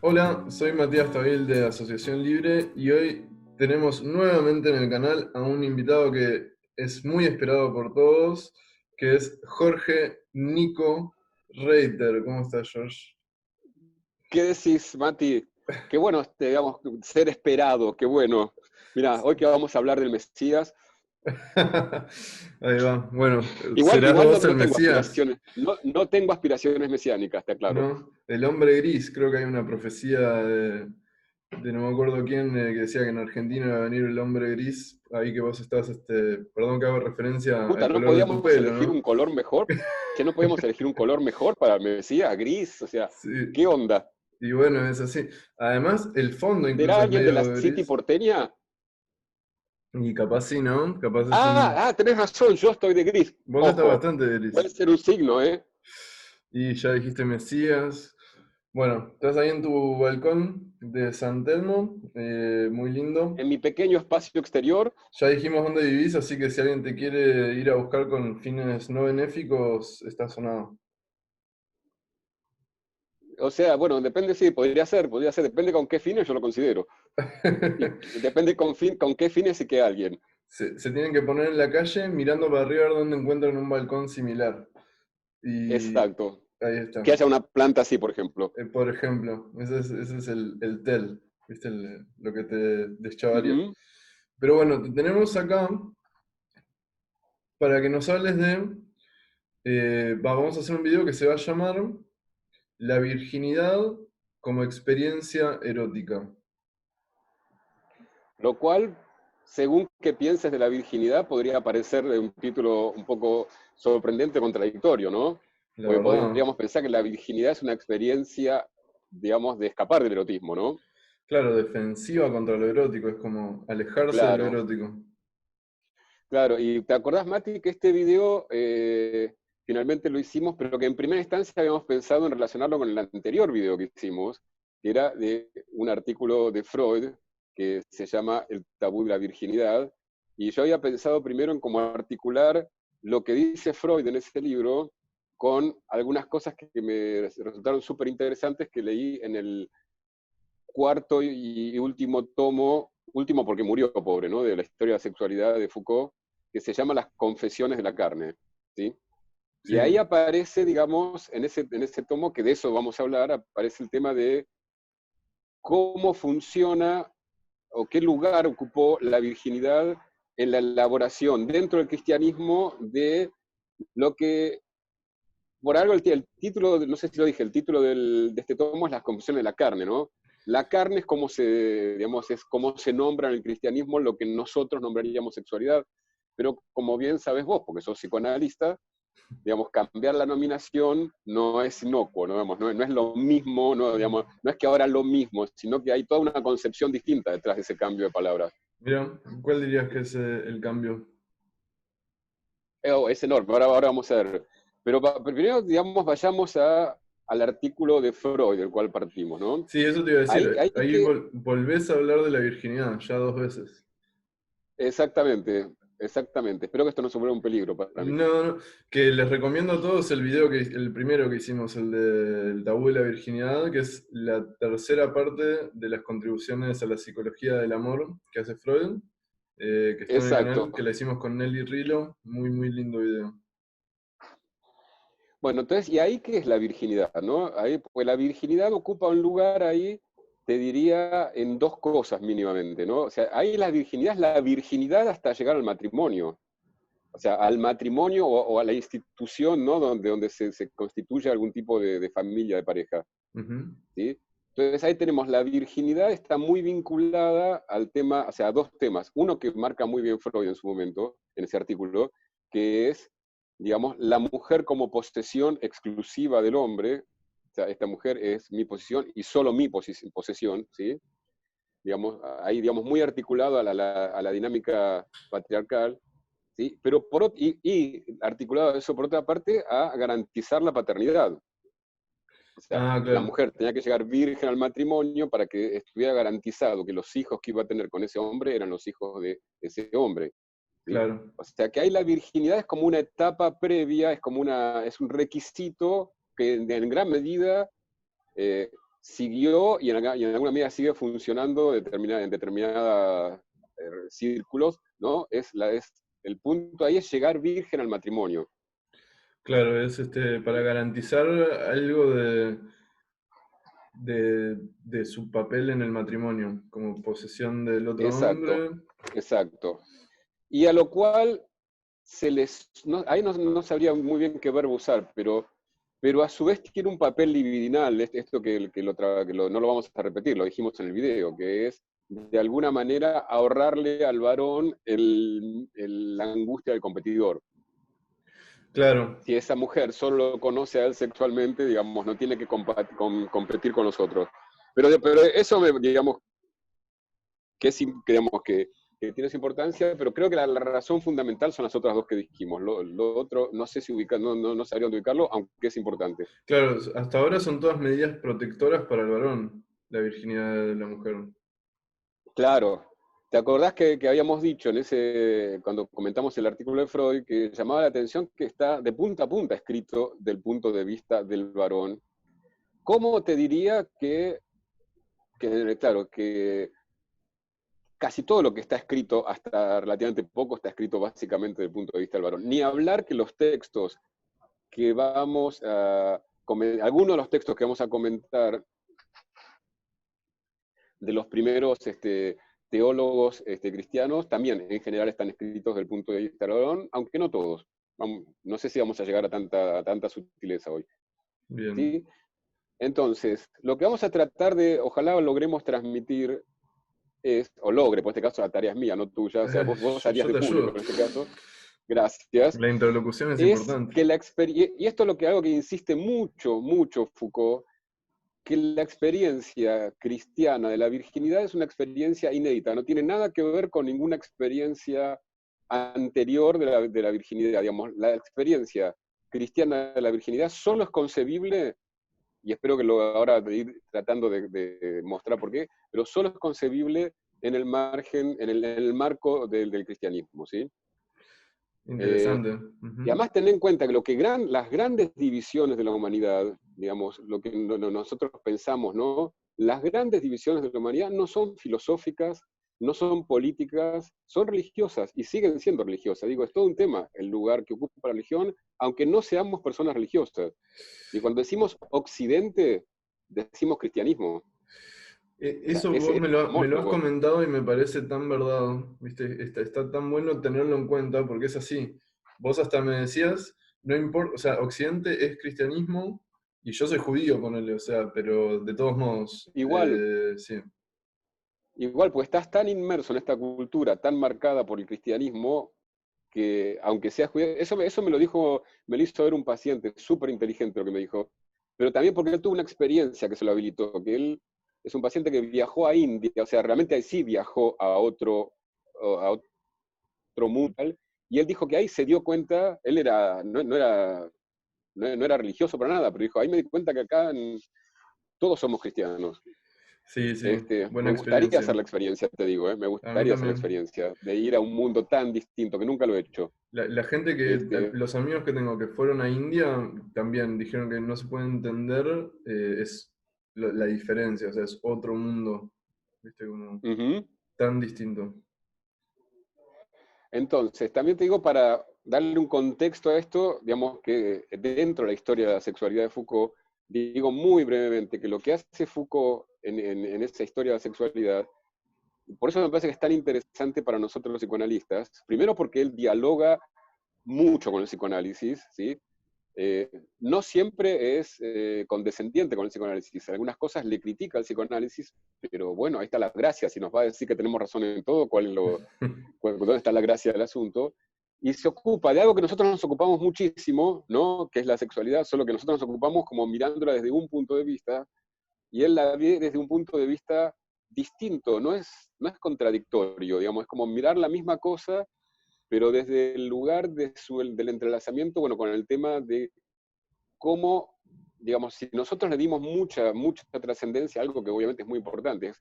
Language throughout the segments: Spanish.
Hola, soy Matías Tabil de Asociación Libre y hoy tenemos nuevamente en el canal a un invitado que es muy esperado por todos, que es Jorge Nico Reiter. ¿Cómo estás, George? ¿Qué decís, Mati? Qué bueno, digamos, ser esperado, qué bueno. Mira, hoy que vamos a hablar del Mesías, Ahí va. Bueno, igual, ¿serás igual no, vos el no tengo Mesías? aspiraciones, no tengo aspiraciones mesiánicas, te aclaro. ¿No? El hombre gris, creo que hay una profecía de no me acuerdo quién, que decía que en Argentina iba a venir el hombre gris, ahí que vos estás, perdón que hago referencia Puta, al ¿no color de tu podíamos pelo, elegir un ¿no? color mejor? ¿Que no podíamos elegir un color mejor para el Mesías? Gris, o sea, Sí, ¿qué onda? y bueno, es así. Además, el fondo ¿Será incluso es alguien de la medio City gris, porteña? y capaz sí, ¿no? Capaz es un... Tenés razón, yo estoy de gris. Vos estás Ojo, bastante puede gris. ser un signo, ¿eh? Y ya dijiste Mesías. Bueno, estás ahí en tu balcón de San Telmo, muy lindo. En mi pequeño espacio exterior. Ya dijimos dónde vivís, así que si alguien te quiere ir a buscar con fines no benéficos, está sonado. O sea, bueno, depende, sí, podría ser, depende con qué fines yo lo considero. Y depende con qué fines y qué alguien. Se tienen que poner en la calle mirando para arriba a ver dónde encuentran un balcón similar. Y Exacto. ahí Que está. haya una planta así, por ejemplo. Por ejemplo, ese es el TEL, ¿viste? Lo que te deschavaría. Ujú. Pero bueno, te tenemos acá para que nos hables de... vamos a hacer un video que se va a llamar La virginidad como experiencia erótica. Lo cual, según que pienses de la virginidad, podría parecer un título un poco sorprendente, contradictorio, ¿no? La Porque verdad, podríamos pensar que la virginidad es una experiencia, digamos, de escapar del erotismo, ¿no? claro, defensiva contra lo erótico, es como alejarse de lo Claro, erótico. claro. ¿Y te acordás, Mati, que este video finalmente lo hicimos, pero que en primera instancia habíamos pensado en relacionarlo con el anterior video que hicimos, que era de un artículo de Freud que se llama El tabú de la virginidad? Y yo había pensado primero en cómo articular lo que dice Freud en ese libro con algunas cosas que me resultaron súper interesantes que leí en el cuarto y último tomo, último porque murió pobre, ¿no? De la historia de la sexualidad de Foucault, que se llama Las confesiones de la carne, ¿sí? Y ahí Sí. aparece, digamos, en ese tomo, que de eso vamos a hablar, aparece el tema de cómo funciona o qué lugar ocupó la virginidad en la elaboración dentro del cristianismo de lo que, por algo el título, no sé si lo dije, el título de este tomo es Las confesiones de la carne, ¿no? La carne es como digamos, es como se nombra en el cristianismo lo que nosotros nombraríamos sexualidad, pero como bien sabes vos, porque sos psicoanalista, digamos, cambiar la nominación no es inocuo, ¿no? Digamos, no es lo mismo, no, digamos, no es que ahora lo mismo, sino que hay toda una concepción distinta detrás de ese cambio de palabras. Mira, ¿cuál dirías que es el cambio? Es enorme, ahora vamos a ver. Pero primero, digamos, vayamos al artículo de Freud, del cual partimos, ¿no? Sí, eso te iba a decir. Ahí Ahí que, volvés a hablar de la virginidad, ya dos veces. exactamente, exactamente. Espero que esto no se vuelva un peligro para mí. No, no, que les recomiendo a todos el video el primero que hicimos, el del tabú de la virginidad, que es la tercera parte de las contribuciones a la psicología del amor que hace Freud, que está en el Exacto. canal, que la hicimos con Nelly Rilo. Muy, muy lindo video. Bueno, entonces, ¿y ahí qué es la virginidad, no? Ahí, pues la virginidad ocupa un lugar ahí, te diría, en dos cosas mínimamente, ¿no? O sea, ahí la virginidad es la virginidad hasta llegar al matrimonio. O sea, al matrimonio o a la institución, ¿no? Donde se constituye algún tipo de familia, de pareja, Ujú. ¿sí? Entonces ahí tenemos la virginidad, está muy vinculada al tema, o sea, a dos temas. Uno que marca muy bien Freud en su momento, en ese artículo, que es, digamos, la mujer como posesión exclusiva del hombre. O sea, esta mujer es mi posesión y solo mi posesión, ¿sí? Digamos, ahí, digamos, muy articulado a la dinámica patriarcal, ¿sí? Pero y articulado eso por otra parte a garantizar la paternidad. O sea, Ah, la claro, mujer tenía que llegar virgen al matrimonio para que estuviera garantizado que los hijos que iba a tener con ese hombre eran los hijos de ese hombre, ¿sí? claro. O sea, que ahí la virginidad es como una etapa previa, es un requisito que en gran medida eh, siguió y en alguna medida sigue funcionando en determinados círculos, ¿no? El punto ahí es llegar virgen al matrimonio. Claro, es para garantizar algo de su papel en el matrimonio, como posesión del otro Exacto, hombre. exacto. Y a lo cual ahí no sabría muy bien qué verbo usar, pero a su vez tiene un papel libidinal, esto no lo vamos a repetir, lo dijimos en el video, que es de alguna manera ahorrarle al varón la angustia del competidor. Claro, Si esa mujer solo lo conoce a él sexualmente, digamos, no tiene que competir con los otros. Pero eso, digamos, digamos, que tiene su importancia, pero creo que la razón fundamental son las otras dos que dijimos. Lo otro, no sé si no sabría dónde ubicarlo, aunque es importante. claro, hasta ahora son todas medidas protectoras para el varón, la virginidad de la mujer. Claro, ¿te acordás que habíamos dicho cuando comentamos el artículo de Freud, que llamaba la atención que está de punta a punta escrito del punto de vista del varón? ¿Cómo te diría claro, que casi todo lo que está escrito, hasta relativamente poco, está escrito básicamente desde el punto de vista del varón? Ni hablar que los textos que algunos de los textos que vamos a comentar de los primeros teólogos cristianos también en general están escritos desde el punto de vista del varón, aunque no todos. No sé si vamos a llegar a tanta sutileza hoy. Bien. ¿Sí? Entonces, lo que vamos a tratar ojalá logremos transmitir por este caso la tarea es mía, no tuya, o sea, vos harías Yo de te público ayudo. en este caso, gracias, La interlocución es es importante. que la experiencia, y esto es algo que insiste mucho, mucho Foucault, que la experiencia cristiana de la virginidad es una experiencia inédita, no tiene nada que ver con ninguna experiencia anterior de la virginidad. Digamos, la experiencia cristiana de la virginidad solo es concebible, y espero que ahora de ir tratando de mostrar por qué, pero solo es concebible en el margen, en el marco del cristianismo, ¿sí? Eh, Interesante. y Ujú. además tener en cuenta que las grandes divisiones de la humanidad, digamos, lo que nosotros pensamos, ¿no? Las grandes divisiones de la humanidad no son filosóficas, no son políticas, son religiosas y siguen siendo religiosas. Digo, es todo un tema el lugar que ocupa la religión, aunque no seamos personas religiosas. Y cuando decimos Occidente, decimos cristianismo. O sea, Eso vos ese es el me lo has homólogo. comentado y me parece tan verdad, ¿viste? Está tan bueno tenerlo en cuenta porque es así. Vos hasta me decías, no importa, o sea, Occidente es cristianismo y yo soy judío, ponele, o sea, pero de todos modos, Igual, sí. igual, pues estás tan inmerso en esta cultura tan marcada por el cristianismo que aunque seas judío, eso me lo hizo ver un paciente súper inteligente lo que me dijo, pero también porque él tuvo una experiencia que se lo habilitó, que él es un paciente que viajó a India, o sea, realmente ahí sí viajó a otro mundo, y él dijo que ahí se dio cuenta, él no era religioso para nada, pero dijo, ahí me di cuenta que acá todos somos cristianos. Sí, sí, buena Me gustaría experiencia. hacer la experiencia, te digo, me A mí gustaría hacer la también. experiencia de ir a un mundo tan distinto que nunca lo he hecho. La gente Este, los amigos que tengo que fueron a India también dijeron que no se puede entender es la diferencia, o sea, es otro mundo, ¿viste? Como ujú. tan distinto. Entonces, también te digo para darle un contexto a esto, digamos que dentro de la historia de la sexualidad de Foucault, digo muy brevemente que lo que hace Foucault en esa historia de la sexualidad, por eso me parece que es tan interesante para nosotros los psicoanalistas, primero porque él dialoga mucho con el psicoanálisis, ¿sí? No siempre es condescendiente con el psicoanálisis. Algunas cosas le critica al psicoanálisis, pero bueno, ahí está la gracia. Si nos va a decir que tenemos razón en todo, ¿dónde está la gracia del asunto? Y se ocupa de algo que nosotros nos ocupamos muchísimo, ¿no? Que es la sexualidad, solo que nosotros nos ocupamos como mirándola desde un punto de vista, y él la ve desde un punto de vista distinto, no es contradictorio, digamos, es como mirar la misma cosa pero desde el lugar del entrelazamiento, bueno, con el tema de cómo, digamos, si nosotros le dimos mucha trascendencia a algo que obviamente es muy importante,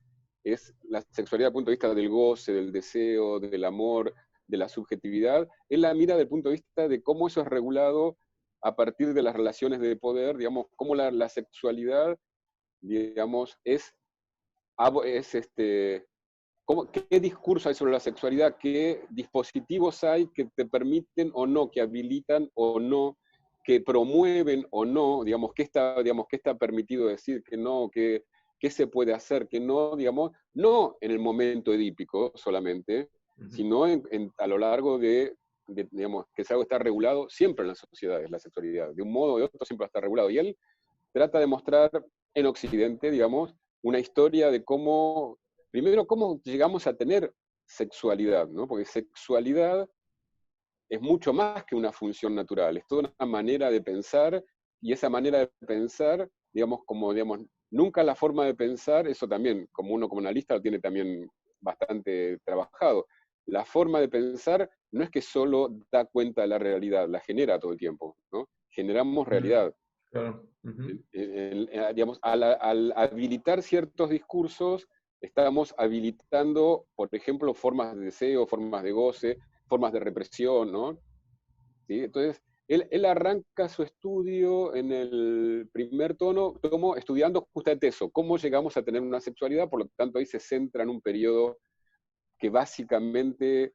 es la sexualidad desde el punto de vista del goce, del deseo, del amor, de la subjetividad, él la mira desde el punto de vista de cómo eso es regulado a partir de las relaciones de poder, digamos, cómo la sexualidad digamos, ¿qué discurso hay sobre la sexualidad? ¿Qué dispositivos hay que te permiten o no, que habilitan o no, que promueven o no? ¿Qué está permitido decir, que no, qué se puede hacer, que no, digamos, no en el momento edípico solamente, sino a lo largo digamos, que es algo que está regulado siempre en las sociedades, la sexualidad, de un modo o de otro siempre está regulado. Y él trata de mostrar en Occidente, digamos, una historia de cómo, primero, cómo llegamos a tener sexualidad, ¿no? Porque sexualidad es mucho más que una función natural, es toda una manera de pensar, y esa manera de pensar, digamos, nunca la forma de pensar, eso también, como uno como analista lo tiene también bastante trabajado, la forma de pensar no es que solo da cuenta de la realidad, la genera todo el tiempo, ¿no? Generamos realidad. Claro. Digamos, al habilitar ciertos discursos, estamos habilitando, por ejemplo, formas de deseo, formas de goce, formas de represión, ¿no? ¿Sí? Entonces, él arranca su estudio en el primer tomo estudiando justamente eso, cómo llegamos a tener una sexualidad, por lo tanto ahí se centra en un periodo que básicamente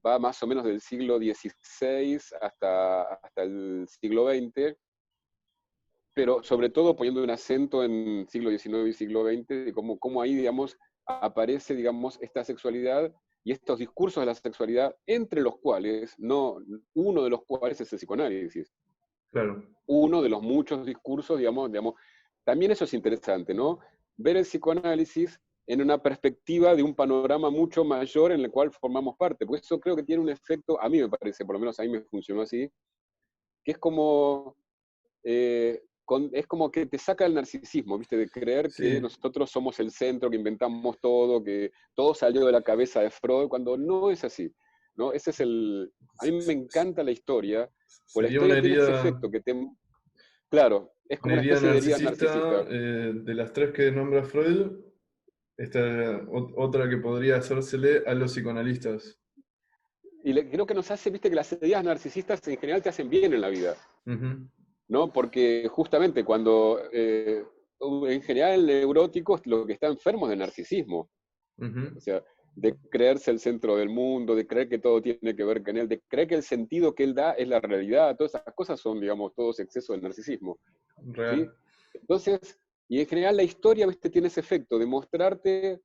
va más o menos del siglo XVI hasta el siglo XX, pero sobre todo poniendo un acento en siglo XIX y siglo XX, de cómo ahí, digamos, aparece, digamos, esta sexualidad y estos discursos de la sexualidad, entre los cuales, no, uno de los cuales es el psicoanálisis. Claro. Uno de los muchos discursos, digamos, también eso es interesante, ¿no? Ver el psicoanálisis en una perspectiva de un panorama mucho mayor en el cual formamos parte, porque eso creo que tiene un efecto, a mí me parece, por lo menos a mí me funcionó así, que es como es como que te saca el narcisismo, ¿viste? De creer que Sí. nosotros somos el centro, que inventamos todo, que todo salió de la cabeza de Freud, cuando no es así, ¿no? A mí me encanta la historia, porque la Sería historia tiene ese efecto que claro, es una como una herida especie de herida narcisista narcisista. de las tres que nombra Freud. Esta otra que podría hacérsele a los psicoanalistas. Y creo que nos hace, viste, que las heridas narcisistas en general te hacen bien en la vida, Ujú, ¿no? Porque justamente en general el neurótico es lo que está enfermo es de narcisismo. ujú. O sea, de creerse el centro del mundo, de creer que todo tiene que ver con él, de creer que el sentido que él da es la realidad, todas esas cosas son, digamos, todos excesos de narcisismo, ¿sí? Real. Entonces, y en general la historia, ¿viste? Tiene ese efecto de mostrarte,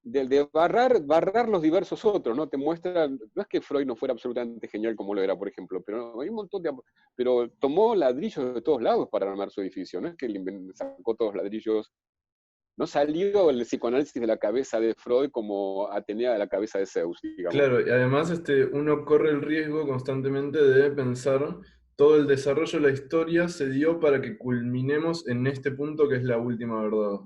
de barrar los diversos otros, ¿no? Te muestra, no es que Freud no fuera absolutamente genial como lo era, por ejemplo, pero hay un montón pero tomó ladrillos de todos lados para armar su edificio, no es que él sacó todos los ladrillos. No salió el psicoanálisis de la cabeza de Freud como Atenea de la cabeza de Zeus, digamos. Claro, y además uno corre el riesgo constantemente de pensar todo el desarrollo de la historia se dio para que culminemos en este punto que es la última verdad.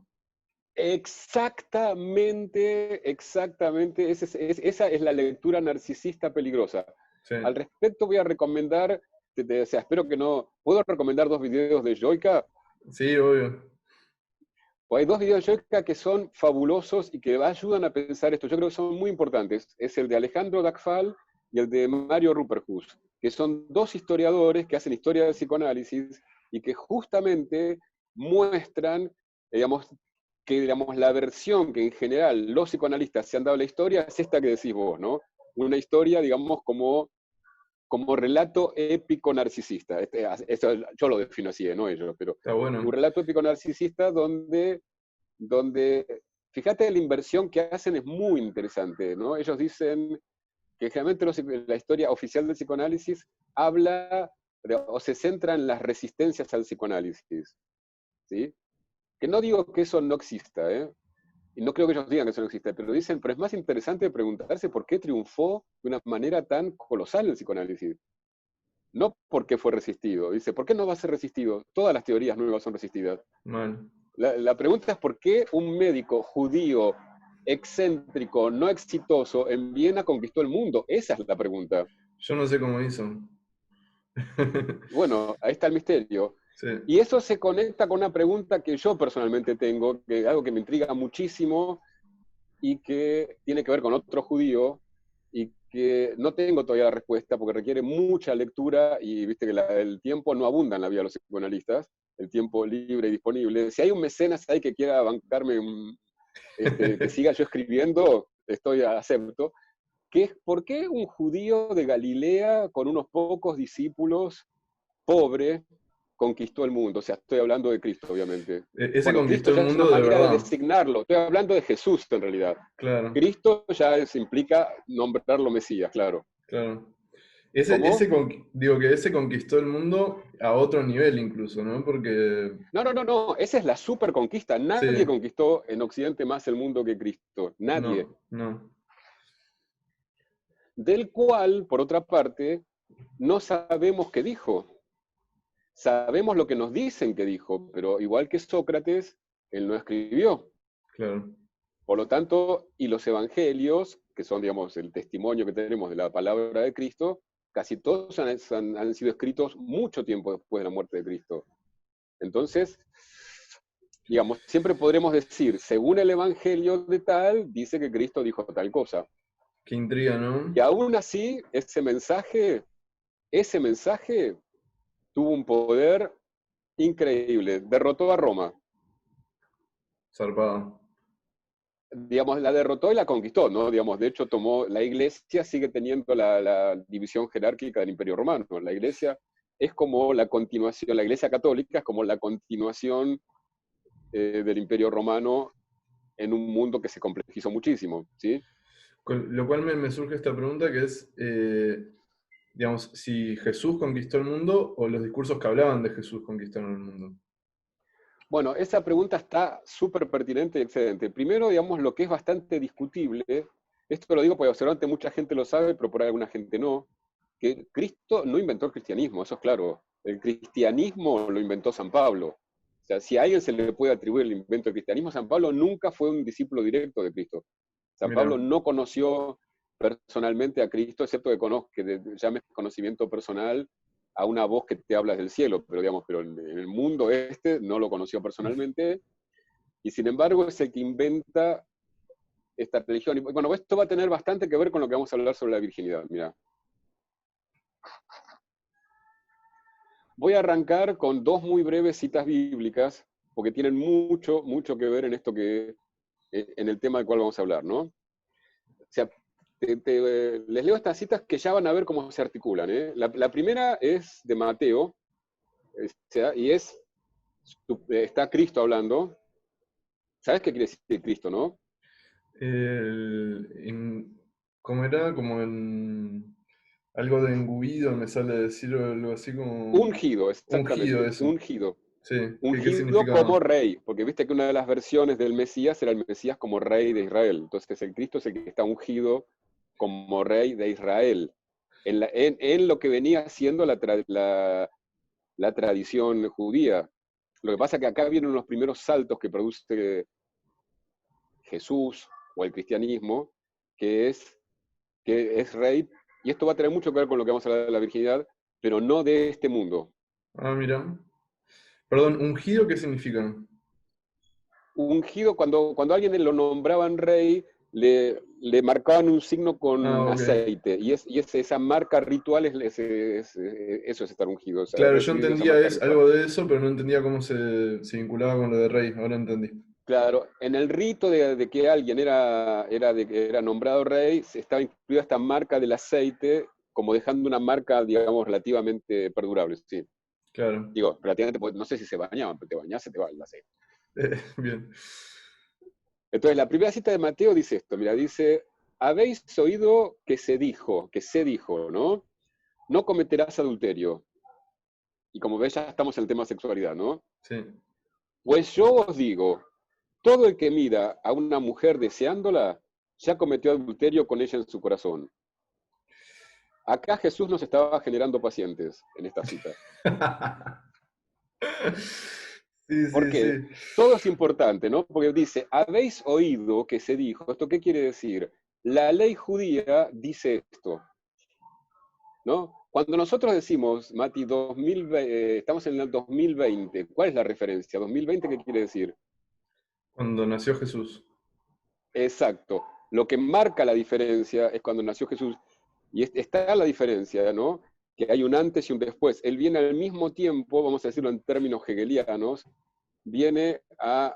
Exactamente, exactamente. Esa es la lectura narcisista peligrosa. Sí, Al respecto voy a recomendar, o sea, espero que no, ¿puedo recomendar dos videos de Joyka? sí, obvio. Pues hay dos videos de Joyka que son fabulosos y que ayudan a pensar esto. Yo creo que son muy importantes. Es el de Alejandro Dagfal y el de Mario Ruperhus, que son dos historiadores que hacen historia del psicoanálisis y que justamente muestran, digamos, que digamos, la versión que en general los psicoanalistas se han dado a la historia es esta que decís vos, ¿no? Una historia, digamos, como relato épico narcisista. Eso yo lo defino así, no ellos, pero Está un bueno. relato épico narcisista donde, fíjate, la inversión que hacen es muy interesante, ¿no? Ellos dicen que generalmente la historia oficial del psicoanálisis habla o se centra en las resistencias al psicoanálisis, ¿sí? Que no digo que eso no exista, ¿eh? Y no creo que ellos digan que eso no existe, pero dicen, pero es más interesante preguntarse por qué triunfó de una manera tan colosal el psicoanálisis. No por qué fue resistido. Dice, ¿por qué no va a ser resistido? Todas las teorías nuevas son resistidas. Mal. La pregunta es por qué un médico judío excéntrico, no exitoso, en Viena conquistó el mundo. Esa es la pregunta. Yo no sé cómo hizo. Bueno, ahí está el misterio. Sí. Y eso se conecta con una pregunta que yo personalmente tengo, que es algo que me intriga muchísimo y que tiene que ver con otro judío y que no tengo todavía la respuesta porque requiere mucha lectura y viste que el tiempo no abunda en la vida de los psicoanalistas. el tiempo libre y disponible. Si hay un mecenas ahí que quiera bancarme, que siga yo escribiendo, acepto. Que es, ¿por qué un judío de Galilea con unos pocos discípulos, pobre, conquistó el mundo? O sea, estoy hablando de Cristo, obviamente. Ese Bueno, conquistó Cristo el ya es una mundo de manera de verdad. designarlo. Estoy hablando de Jesús, en realidad. Claro, Cristo ya implica nombrarlo Mesías, claro. claro. ¿Cómo? Digo que ese conquistó el mundo a otro nivel incluso, ¿no? Porque, No, no, no, no. Esa es la super conquista. Nadie sí, conquistó en Occidente más el mundo que Cristo. Nadie. no, no. Del cual, por otra parte, no sabemos qué dijo. Sabemos lo que nos dicen que dijo, pero igual que Sócrates, él no escribió. Claro. Por lo tanto, y los evangelios, que son, digamos, el testimonio que tenemos de la palabra de Cristo, casi todos han sido escritos mucho tiempo después de la muerte de Cristo. Entonces, digamos, siempre podremos decir, según el evangelio de tal, dice que Cristo dijo tal cosa. Qué intriga, ¿no? Y aún así, ese mensaje tuvo un poder increíble, derrotó a Roma. Zarpado. Digamos, la derrotó y la conquistó, ¿no? Digamos, de hecho, la iglesia sigue teniendo la división jerárquica del Imperio Romano. La iglesia es como la continuación, la iglesia católica es como la continuación del Imperio Romano en un mundo que se complejizó muchísimo, ¿sí? Lo cual me surge esta pregunta que es, digamos, si Jesús conquistó el mundo o los discursos que hablaban de Jesús conquistaron el mundo. Bueno, esa pregunta está súper pertinente y excelente. Primero, digamos, lo que es bastante discutible, esto lo digo porque observante mucha gente lo sabe, pero por ahí alguna gente no, que Cristo no inventó el cristianismo, eso es claro. El cristianismo lo inventó San Pablo. O sea, si a alguien se le puede atribuir el invento del cristianismo, San Pablo nunca fue un discípulo directo de Cristo. San Pablo Mira, no conoció personalmente a Cristo, excepto que llames conocimiento personal a una voz que te habla del cielo, pero digamos, pero en el mundo no lo conoció personalmente, y sin embargo es el que inventa esta religión. Y bueno, esto va a tener bastante que ver con lo que vamos a hablar sobre la virginidad. Mira, voy a arrancar con dos muy breves citas bíblicas, porque tienen mucho, mucho que ver en esto en el tema del cual vamos a hablar, ¿no? O sea, les leo estas citas que ya van a ver cómo se articulan. ¿Eh? La primera es de Mateo, y está Cristo hablando. ¿Sabes qué quiere decir Cristo, no? ¿cómo era? Como en algo de engullido me sale decir o algo así como Ungido, ungido exactamente, eso. ungido. Sí, ¿qué Ungido como significaba? rey, porque viste que una de las versiones del Mesías era el Mesías como rey de Israel. Entonces el Cristo es el que está ungido como rey de Israel. En lo que venía siendo la tradición judía. Lo que pasa es que acá vienen los primeros saltos que produce Jesús o el cristianismo, que es rey, y esto va a tener mucho que ver con lo que vamos a hablar de la virginidad, pero no de este mundo. Ah, mira. Perdón, ¿ungido qué significa? Ungido, cuando alguien lo nombraban rey, le marcaban un signo Ah, con ok. aceite, y esa marca ritual, eso es estar ungido, o sea, Claro, yo recibir esa entendía marca ritual. algo de eso, pero no entendía cómo se vinculaba con lo de rey. Ahora entendí. Claro, en el rito de que alguien era nombrado rey, se estaba incluida esta marca del aceite, como dejando una marca, digamos, relativamente perdurable, sí. Claro. Digo, relativamente, pues, no sé si se bañaban, pero te bañás, se te va el aceite. Bien. Entonces, la primera cita de Mateo dice esto, mira, dice, habéis oído que se dijo, ¿no? No cometerás adulterio. Y como ves, ya estamos en el tema de sexualidad, ¿no? Sí. Pues yo os digo, todo el que mira a una mujer deseándola, ya cometió adulterio con ella en su corazón. Acá Jesús nos estaba generando pacientes en esta cita. Sí, sí, Porque sí. todo es importante, ¿no? Porque dice, habéis oído que se dijo. ¿Esto qué quiere decir? La ley judía dice esto, ¿no? Cuando nosotros decimos, Mati, estamos en el 2020, ¿cuál es la referencia? ¿2020 qué quiere decir? Cuando nació Jesús. Exacto. Lo que marca la diferencia es cuando nació Jesús. Y está la diferencia, ¿no? que hay un antes y un después. Él viene al mismo tiempo, vamos a decirlo en términos hegelianos, viene a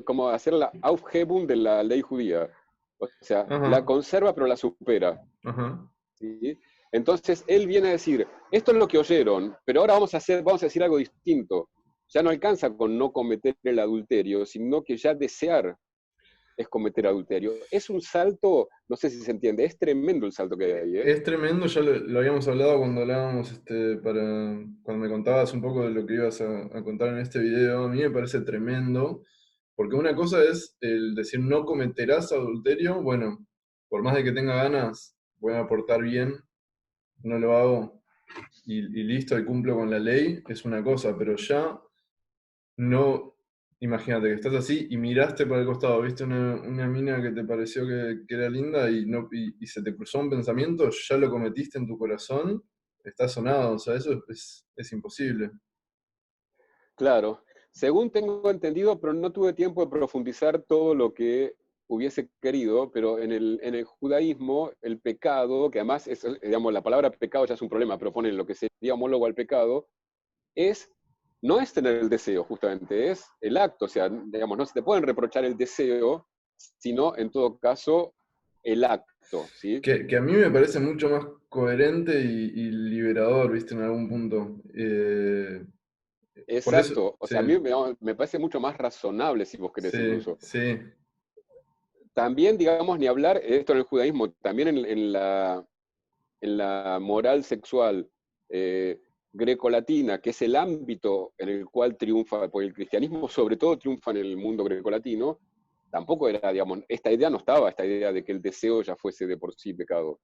como a hacer la Aufhebung de la ley judía. O sea, la Ajá, conserva pero la supera. ajá. ¿Sí? Entonces él viene a decir, esto es lo que oyeron, pero ahora vamos a decir algo distinto. Ya no alcanza con no cometer el adulterio, sino que ya desear es cometer adulterio. Es un salto, no sé si se entiende, es tremendo el salto que hay ahí, ¿eh? Es tremendo, ya lo habíamos hablado cuando hablábamos, cuando me contabas un poco de lo que ibas a contar en este video. A mí me parece tremendo, porque una cosa es el decir no cometerás adulterio. Bueno, por más de que tenga ganas, voy a portar bien, no lo hago y listo, y cumplo con la ley, es una cosa, pero ya no, imagínate que estás así y miraste por el costado, viste una mina que te pareció que era linda y, no, y se te cruzó un pensamiento, ya lo cometiste en tu corazón, está sonado, o sea, eso es imposible. Claro, según tengo entendido, pero no tuve tiempo de profundizar todo lo que hubiese querido, pero en el judaísmo el pecado, que además es, digamos, la palabra pecado ya es un problema, pero ponen lo que sería homólogo al pecado, es, no es tener el deseo justamente, es el acto, o sea, digamos, no se te pueden reprochar el deseo, sino en todo caso el acto, ¿sí? Que a mí me parece mucho más coherente y liberador, viste, en algún punto. Por eso, Exacto, o sí, sea, a mí me parece mucho más razonable, si vos querés sí, incluso. sí, También, digamos, ni hablar, esto en el judaísmo, también en la moral sexual grecolatina, que es el ámbito en el cual triunfa, porque el cristianismo sobre todo triunfa en el mundo grecolatino, tampoco era, digamos, esta idea no estaba, esta idea de que el deseo ya fuese de por sí pecado.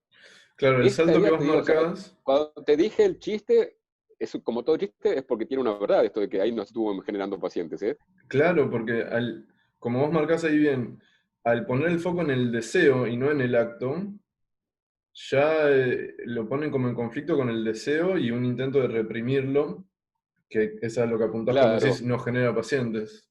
claro, el Esta salto que idea, vos te digo, o sea, marcás. cuando te dije el chiste, es como todo chiste, es porque tiene una verdad esto de que ahí no estuvo generando pacientes, ¿eh? Claro, porque como vos marcás ahí bien, al poner el foco en el deseo y no en el acto, ya lo ponen como en conflicto con el deseo y un intento de reprimirlo, que es a lo que apuntás cuando decís Claro, no genera pacientes.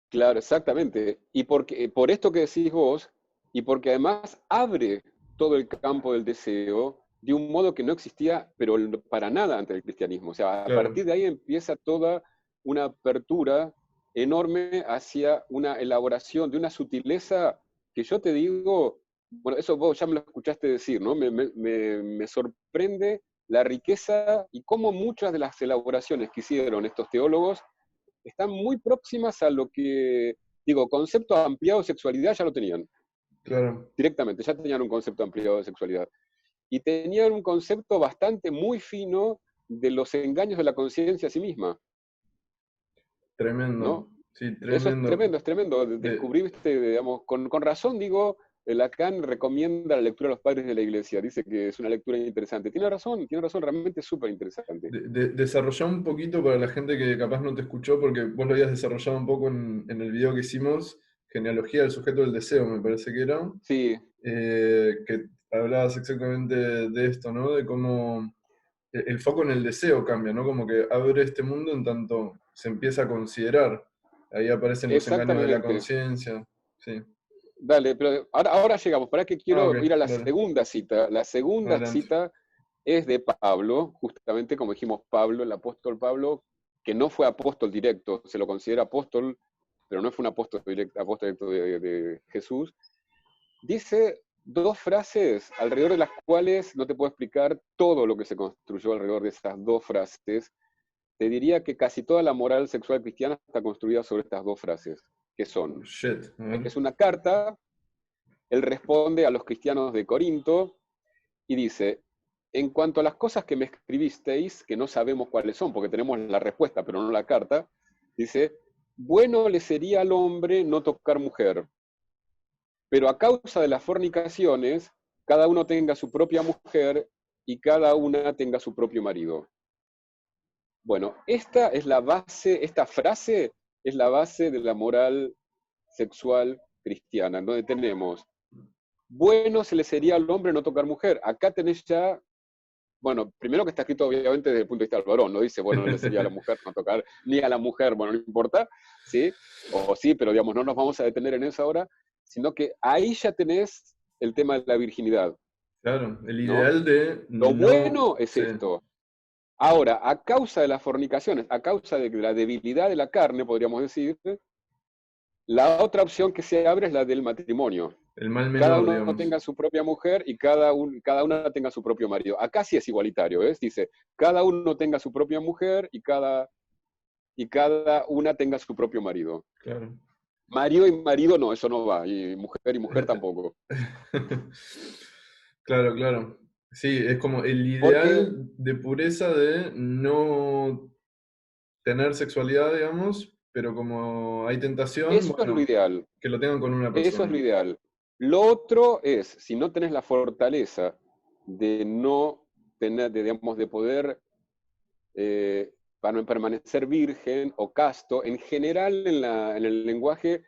claro, exactamente. Y porque, por esto que decís vos, y porque además abre todo el campo del deseo de un modo que no existía, pero para nada ante el cristianismo. O sea, a Claro, partir de ahí empieza toda una apertura enorme hacia una elaboración de una sutileza que yo te digo, bueno, eso vos ya me lo escuchaste decir, ¿no? Me sorprende la riqueza y cómo muchas de las elaboraciones que hicieron estos teólogos están muy próximas a lo que, digo, concepto ampliado de sexualidad ya lo tenían claro, directamente, ya tenían un concepto ampliado de sexualidad. Y tenían un concepto bastante muy fino de los engaños de la conciencia a sí misma, tremendo. ¿no? Sí, Eso tremendo. es tremendo. De, Descubriste, digamos, con razón digo, Lacan recomienda la lectura a los padres de la iglesia, dice que es una lectura interesante. Tiene razón, realmente es súper interesante. desarrollar un poquito para la gente que capaz no te escuchó, porque vos lo habías desarrollado un poco en el video que hicimos, genealogía del sujeto del deseo, me parece que era. Sí, Que hablabas exactamente de esto, ¿no? De cómo el foco en el deseo cambia, ¿no? Como que abre este mundo en tanto se empieza a considerar. Ahí aparecen los engaños de la exactamente. conciencia. Sí. Dale, pero ahora llegamos. Para que Ah, ok, quiero ir a la dale. segunda cita. La segunda Adelante. cita es de Pablo, justamente como dijimos Pablo, el apóstol Pablo, que no fue apóstol directo, se lo considera apóstol, pero no fue un apóstol directo de Jesús. Dice dos frases alrededor de las cuales no te puedo explicar todo lo que se construyó alrededor de esas dos frases. Te diría que casi toda la moral sexual cristiana está construida sobre estas dos frases, que Oh, son, shit. A ver. es una carta. Él responde a los cristianos de Corinto y dice, en cuanto a las cosas que me escribisteis, que no sabemos cuáles son, porque tenemos la respuesta, pero no la carta, dice, bueno le sería al hombre no tocar mujer, pero a causa de las fornicaciones, cada uno tenga su propia mujer y cada una tenga su propio marido. Bueno, esta es la base, esta frase es la base de la moral sexual cristiana, en donde tenemos bueno se le sería al hombre no tocar mujer. Acá tenés ya, bueno, primero que está escrito obviamente desde el punto de vista del varón, no dice, bueno, le sería a la mujer no tocar, ni a la mujer, bueno, no importa, ¿sí? O sí, pero digamos, no nos vamos a detener en eso ahora, sino que ahí ya tenés el tema de la virginidad. Claro, el ¿no? ideal de Lo no... bueno es Sí, esto. Ahora, a causa de las fornicaciones, a causa de la debilidad de la carne, podríamos decir, la otra opción que se abre es la del matrimonio. el mal Cada menor, uno digamos. tenga su propia mujer y cada una tenga su propio marido. Acá sí es igualitario, ¿ves? Dice, cada uno tenga su propia mujer y cada una tenga su propio marido. Claro. Marido y marido no, eso no va, y mujer tampoco. Claro, claro. Sí, es como el Porque ideal de pureza de no tener sexualidad, digamos, pero como hay tentación, eso es lo bueno, ideal, que lo tengan con una eso es lo persona. ideal. Lo otro es, si no tenés la fortaleza de no tener, digamos, de poder para permanecer virgen o casto, en general en el lenguaje,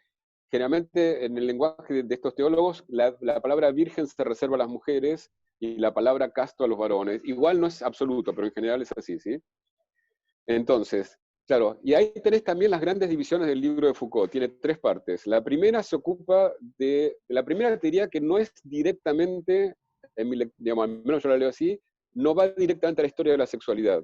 generalmente en el lenguaje de estos teólogos, la palabra virgen se reserva a las mujeres y la palabra casto a los varones. Igual no es absoluto, pero en general es así, ¿sí? Entonces, claro, y ahí tenés también las grandes divisiones del libro de Foucault, tiene tres partes. La primera se ocupa la primera te diría que no es directamente, digamos, al menos yo la leo así, no va directamente a la historia de la sexualidad,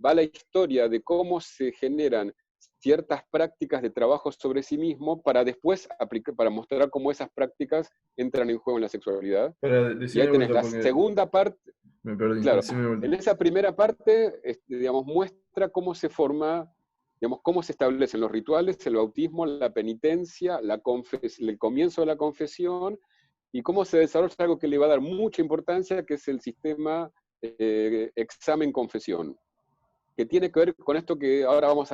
va a la historia de cómo se generan ciertas prácticas de trabajo sobre sí mismo para después aplicar, para mostrar cómo esas prácticas entran en juego en la sexualidad. Para Y decirme ahí de tenés vuelta la porque segunda parte. me perdí, Claro, decime de en vuelta. esa primera parte, digamos, muestra cómo se forma, digamos, cómo se establecen los rituales, el bautismo, la penitencia, el comienzo de la confesión, y cómo se desarrolla algo que le va a dar mucha importancia, que es el sistema examen-confesión, que tiene que ver con esto que ahora vamos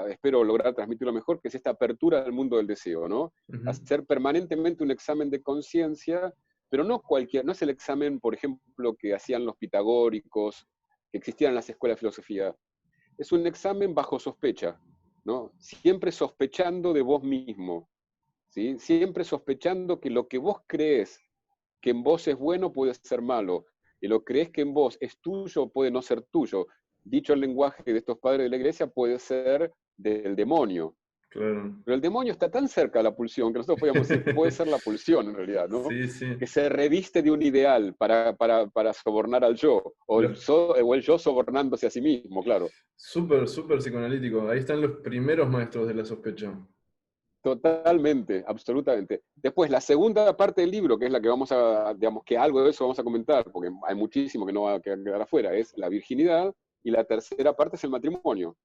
espero lograr transmitirlo mejor, que es esta apertura del mundo del deseo, ¿no? Ujú. Hacer permanentemente un examen de conciencia, pero no cualquier, no es el examen, por ejemplo, que hacían los pitagóricos, que existían en las escuelas de filosofía. Es un examen bajo sospecha, ¿no? Siempre sospechando de vos mismo, ¿sí? Siempre sospechando que lo que vos crees que en vos es bueno puede ser malo, y lo que crees que en vos es tuyo puede no ser tuyo. Dicho el lenguaje de estos padres de la iglesia, puede ser del demonio. Claro. Pero el demonio está tan cerca de la pulsión que nosotros podríamos decir, puede ser la pulsión en realidad, ¿no? Sí, sí. Que se reviste de un ideal para sobornar al yo, Lo- o el yo sobornándose a sí mismo, claro. Súper, súper psicoanalítico. Ahí están los primeros maestros de la sospecha. Totalmente, absolutamente. Después, la segunda parte del libro, que es la que vamos a, digamos, que algo de eso vamos a comentar, porque hay muchísimo que no va a quedar afuera, es la virginidad, y la tercera parte es el matrimonio.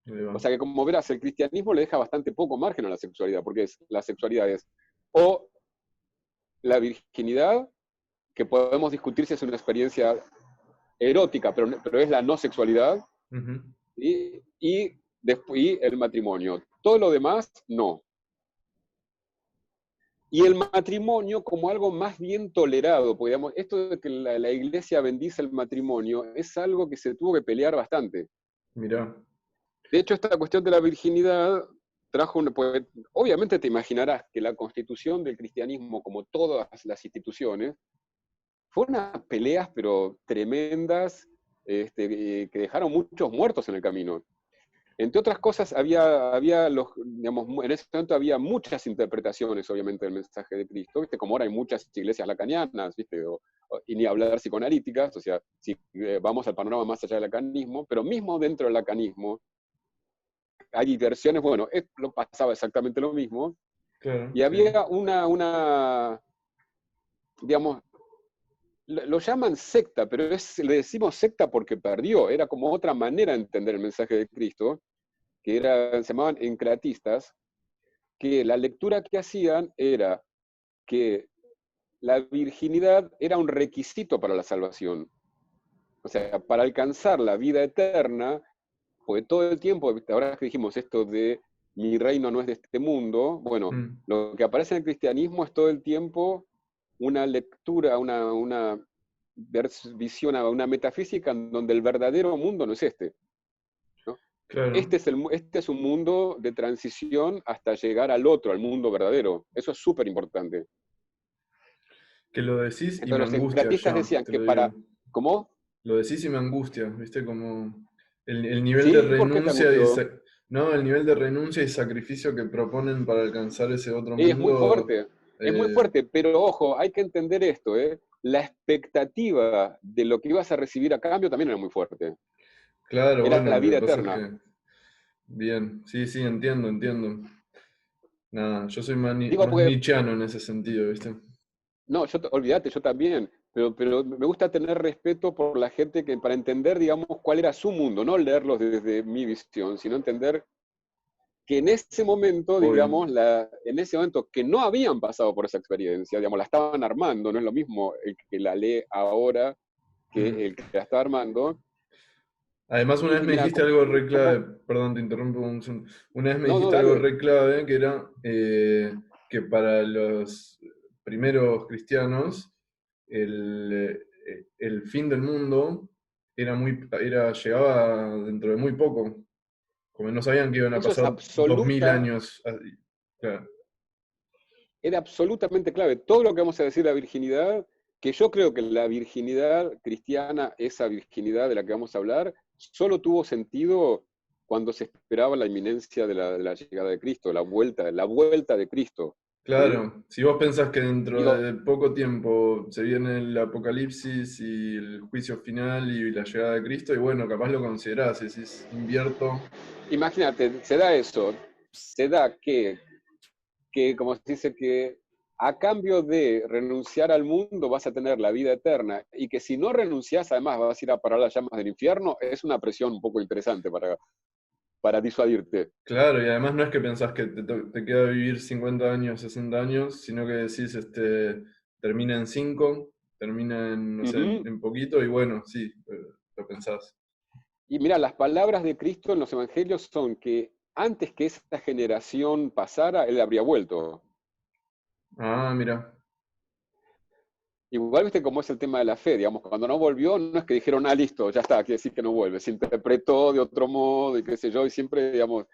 Ahí va. O sea que, como verás, el cristianismo le deja bastante poco margen a la sexualidad, porque la sexualidad es o la virginidad, que podemos discutir si es una experiencia erótica, pero es la no sexualidad, Ujú. y el matrimonio. Todo lo demás, no. Y el matrimonio como algo más bien tolerado, porque digamos, esto de que la iglesia bendice el matrimonio es algo que se tuvo que pelear bastante. Mirá. De hecho, esta cuestión de la virginidad trajo pues, obviamente te imaginarás que la constitución del cristianismo, como todas las instituciones, fue unas peleas pero tremendas, que dejaron muchos muertos en el camino. Entre otras cosas, digamos, en ese momento había muchas interpretaciones, obviamente, del mensaje de Cristo, ¿viste? Como ahora hay muchas iglesias lacanianas, ¿viste? Y ni hablar psicoanalíticas, o sea, si vamos al panorama más allá del lacanismo, pero mismo dentro del lacanismo hay versiones, bueno, lo pasaba exactamente lo mismo, Claro, y sí. había digamos, lo llaman secta, pero le decimos secta porque perdió, era como otra manera de entender el mensaje de Cristo, se llamaban encratistas, que la lectura que hacían era que la virginidad era un requisito para la salvación. O sea, para alcanzar la vida eterna, pues todo el tiempo, ahora que dijimos esto de mi reino no es de este mundo, bueno, Mm, lo que aparece en el cristianismo es todo el tiempo una lectura, una visión, una metafísica en donde el verdadero mundo no es este, ¿no? claro. Este es un mundo de transición hasta llegar al otro, al mundo verdadero. Eso es súper importante. Que lo decís y Entonces me los angustia encratistas ya, decían te que lo digo. ¿cómo? Lo decís y me angustia, ¿viste? Como el nivel de Sí, ¿por qué te renuncia angustió? no, el nivel de renuncia y sacrificio que proponen para alcanzar ese otro Es muy mundo. fuerte, es muy eh, fuerte, pero ojo, hay que entender esto, ¿eh? la expectativa de lo que ibas a recibir a cambio también era muy fuerte. Claro, Era bueno, la lo vida que pasa es eterna. que, bien, sí, sí, entiendo, entiendo. Nada, yo soy más, Digo, más porque, nichiano en ese sentido, ¿viste? no, olvídate, yo también, pero me gusta tener respeto por la gente que, para entender, digamos, cuál era su mundo, no leerlos desde mi visión, sino entender que en ese momento, Obvio. digamos, en ese momento que no habían pasado por esa experiencia, digamos, la estaban armando, no es lo mismo el que la lee ahora que Mm. el que la está armando. Además, una vez Y me mira, dijiste algo re clave, perdón, te interrumpo un segundo. Una vez me no, dijiste algo dale. re clave que era que para los primeros cristianos el fin del mundo llegaba dentro de muy poco. Como no sabían que iban a Eso es pasar 2000 años. Claro, era absolutamente clave. Todo lo que vamos a decir de la virginidad, que yo creo que la virginidad cristiana, esa virginidad de la que vamos a hablar, solo tuvo sentido cuando se esperaba la inminencia de la llegada de Cristo, la vuelta de Cristo. ¿Sí? claro, si vos pensás que dentro Digo, de poco tiempo se viene el apocalipsis y el juicio final y la llegada de Cristo, y bueno, capaz lo considerás, y decís, invierto. imagínate, se da eso, se da que, como se dice, que a cambio de renunciar al mundo vas a tener la vida eterna y que si no renuncias además vas a ir a parar las llamas del infierno, es una presión un poco interesante para disuadirte. Claro, y además no es que pensás que te queda vivir 50 años, 60 años, sino que decís, termina en 5, termina en, no sé, Ujú. en poquito, y bueno, sí, lo pensás. Y mira, las palabras de Cristo en los evangelios son que antes que esa generación pasara, Él habría vuelto. Ah, mira. Igual viste cómo es el tema de la fe, digamos, cuando no volvió, no es que dijeron, ah, listo, ya está, quiere decir que no vuelve, se interpretó de otro modo y qué sé yo, y siempre, digamos,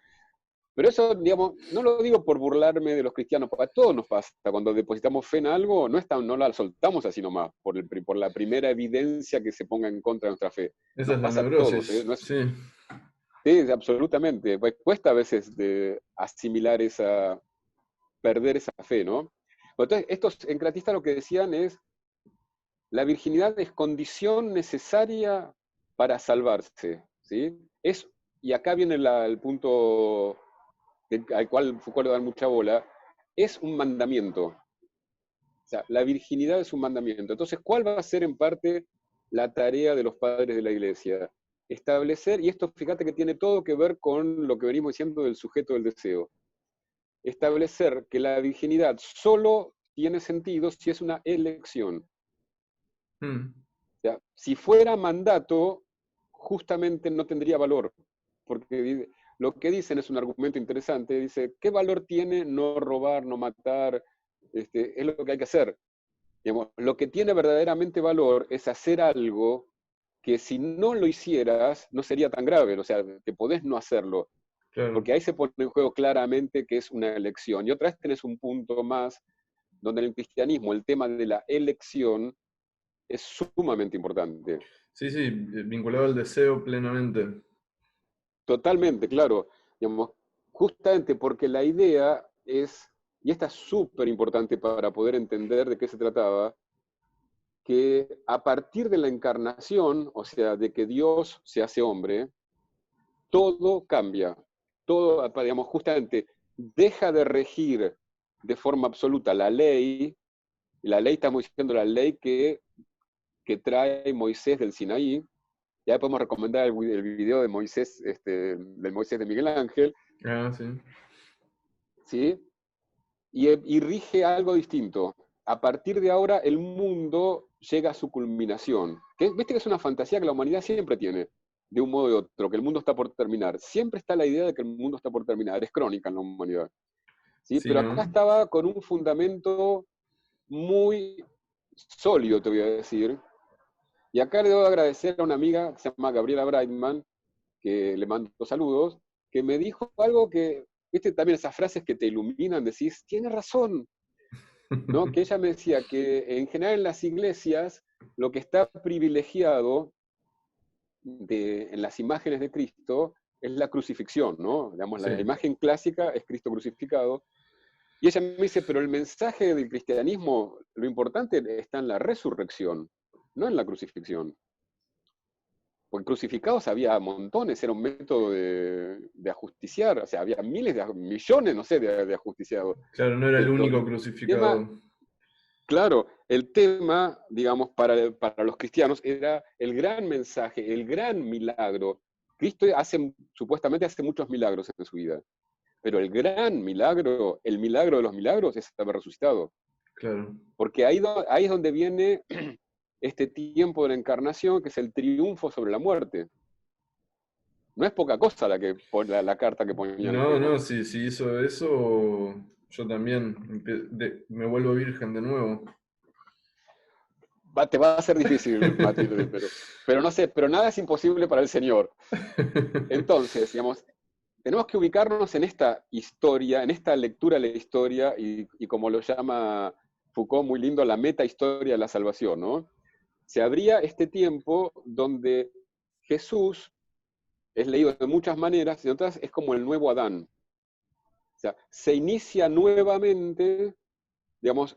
pero eso, digamos, no lo digo por burlarme de los cristianos, porque a todos nos pasa, cuando depositamos fe en algo, no la soltamos así nomás, por la primera evidencia que se ponga en contra de nuestra fe. Esa Nos es la pasa a todos, ¿eh? neurosis, sí. Sí, absolutamente. Pues cuesta a veces de asimilar perder esa fe, ¿no? Entonces, estos encratistas lo que decían es, la virginidad es condición necesaria para salvarse, ¿sí? Y acá viene el punto al cual Foucault le da mucha bola, es un mandamiento. O sea, la virginidad es un mandamiento. Entonces, ¿cuál va a ser en parte la tarea de los padres de la iglesia? Establecer, y esto fíjate que tiene todo que ver con lo que venimos diciendo del sujeto del deseo, establecer que la virginidad solo tiene sentido si es una elección. Mm, O sea, si fuera mandato, justamente no tendría valor, porque lo que dicen es un argumento interesante, dice, ¿qué valor tiene no robar, no matar? Es lo que hay que hacer. Digamos, lo que tiene verdaderamente valor es hacer algo que si no lo hicieras no sería tan grave, o sea, que podés no hacerlo, claro. porque ahí se pone en juego claramente que es una elección. Y otra vez tenés un punto más donde en el cristianismo el tema de la elección es sumamente importante. Sí, sí, vinculado al deseo plenamente. Totalmente, claro. Digamos, justamente porque la idea es, y esta es súper importante para poder entender de qué se trataba, que a partir de la encarnación, o sea, de que Dios se hace hombre, todo cambia. Todo, digamos, justamente deja de regir de forma absoluta la ley, y la ley estamos diciendo la ley que trae Moisés del Sinaí. Ya podemos recomendar el video de Moisés, del Moisés de Miguel Ángel, Ah, sí. ¿sí? Y rige algo distinto. A partir de ahora el mundo llega a su culminación. ¿Viste que es una fantasía que la humanidad siempre tiene, de un modo u otro, que el mundo está por terminar? Siempre está la idea de que el mundo está por terminar, es crónica en la humanidad. ¿Sí? Sí, Pero acá ¿no? estaba con un fundamento muy sólido, te voy a decir. Y acá le debo agradecer a una amiga que se llama Gabriela Breitman, que le mando saludos, que me dijo algo que, viste, también esas frases que te iluminan, decís, tiene razón, ¿no? Que ella me decía que en general en las iglesias lo que está privilegiado en las imágenes de Cristo es la crucifixión, ¿no? Digamos, Sí, la imagen clásica es Cristo crucificado, Y ella me dice, pero el mensaje del cristianismo, lo importante está en la resurrección, no en la crucifixión. Porque crucificados había montones, era un método de ajusticiar, o sea, había millones, no sé, de ajusticiados. Claro, no era el Pero único el tema, crucificado. claro, el tema, digamos, para los cristianos era el gran mensaje, el gran milagro. Cristo supuestamente hace muchos milagros en su vida, pero el gran milagro, el milagro de los milagros es haber resucitado. Claro. Porque ahí es donde viene este tiempo de la encarnación, que es el triunfo sobre la muerte. No es poca cosa la carta que ponía el No, tipo. no, si hizo eso, yo también me vuelvo virgen de nuevo. Te va a ser difícil, Matilde, pero no sé, pero nada es imposible para el Señor. Entonces, digamos, tenemos que ubicarnos en esta historia, en esta lectura de la historia, y como lo llama Foucault muy lindo, la meta historia de la salvación, ¿no? Se abría este tiempo donde Jesús es leído de muchas maneras, y de otras es como el nuevo Adán. O sea, se inicia nuevamente, digamos,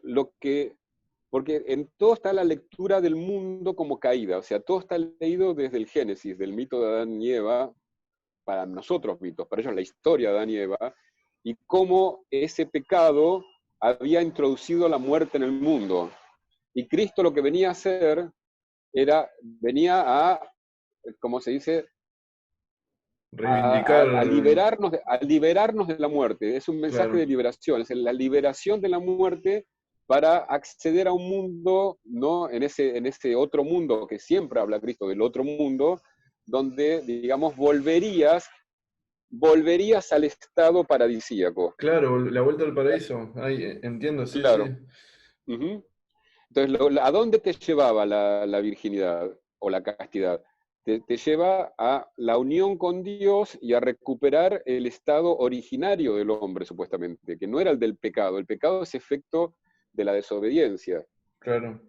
porque en todo está la lectura del mundo como caída, o sea, todo está leído desde el Génesis, del mito de Adán y Eva, para nosotros mitos, para ellos la historia de Adán y Eva, y cómo ese pecado había introducido la muerte en el mundo. Y Cristo lo que venía a hacer venía a, como se dice, Reivindicar, a liberarnos de la muerte. Es un mensaje claro, de liberación, es la liberación de la muerte para acceder a un mundo, ¿no? En ese otro mundo que siempre habla Cristo del otro mundo, donde, digamos, volverías al estado paradisíaco. claro, la vuelta al paraíso. Ay, entiendo, sí, sí. Claro. Ujú. Entonces, ¿a dónde te llevaba la virginidad o la castidad? Te lleva a la unión con Dios y a recuperar el estado originario del hombre, supuestamente, que no era el del pecado. El pecado es efecto de la desobediencia. Claro,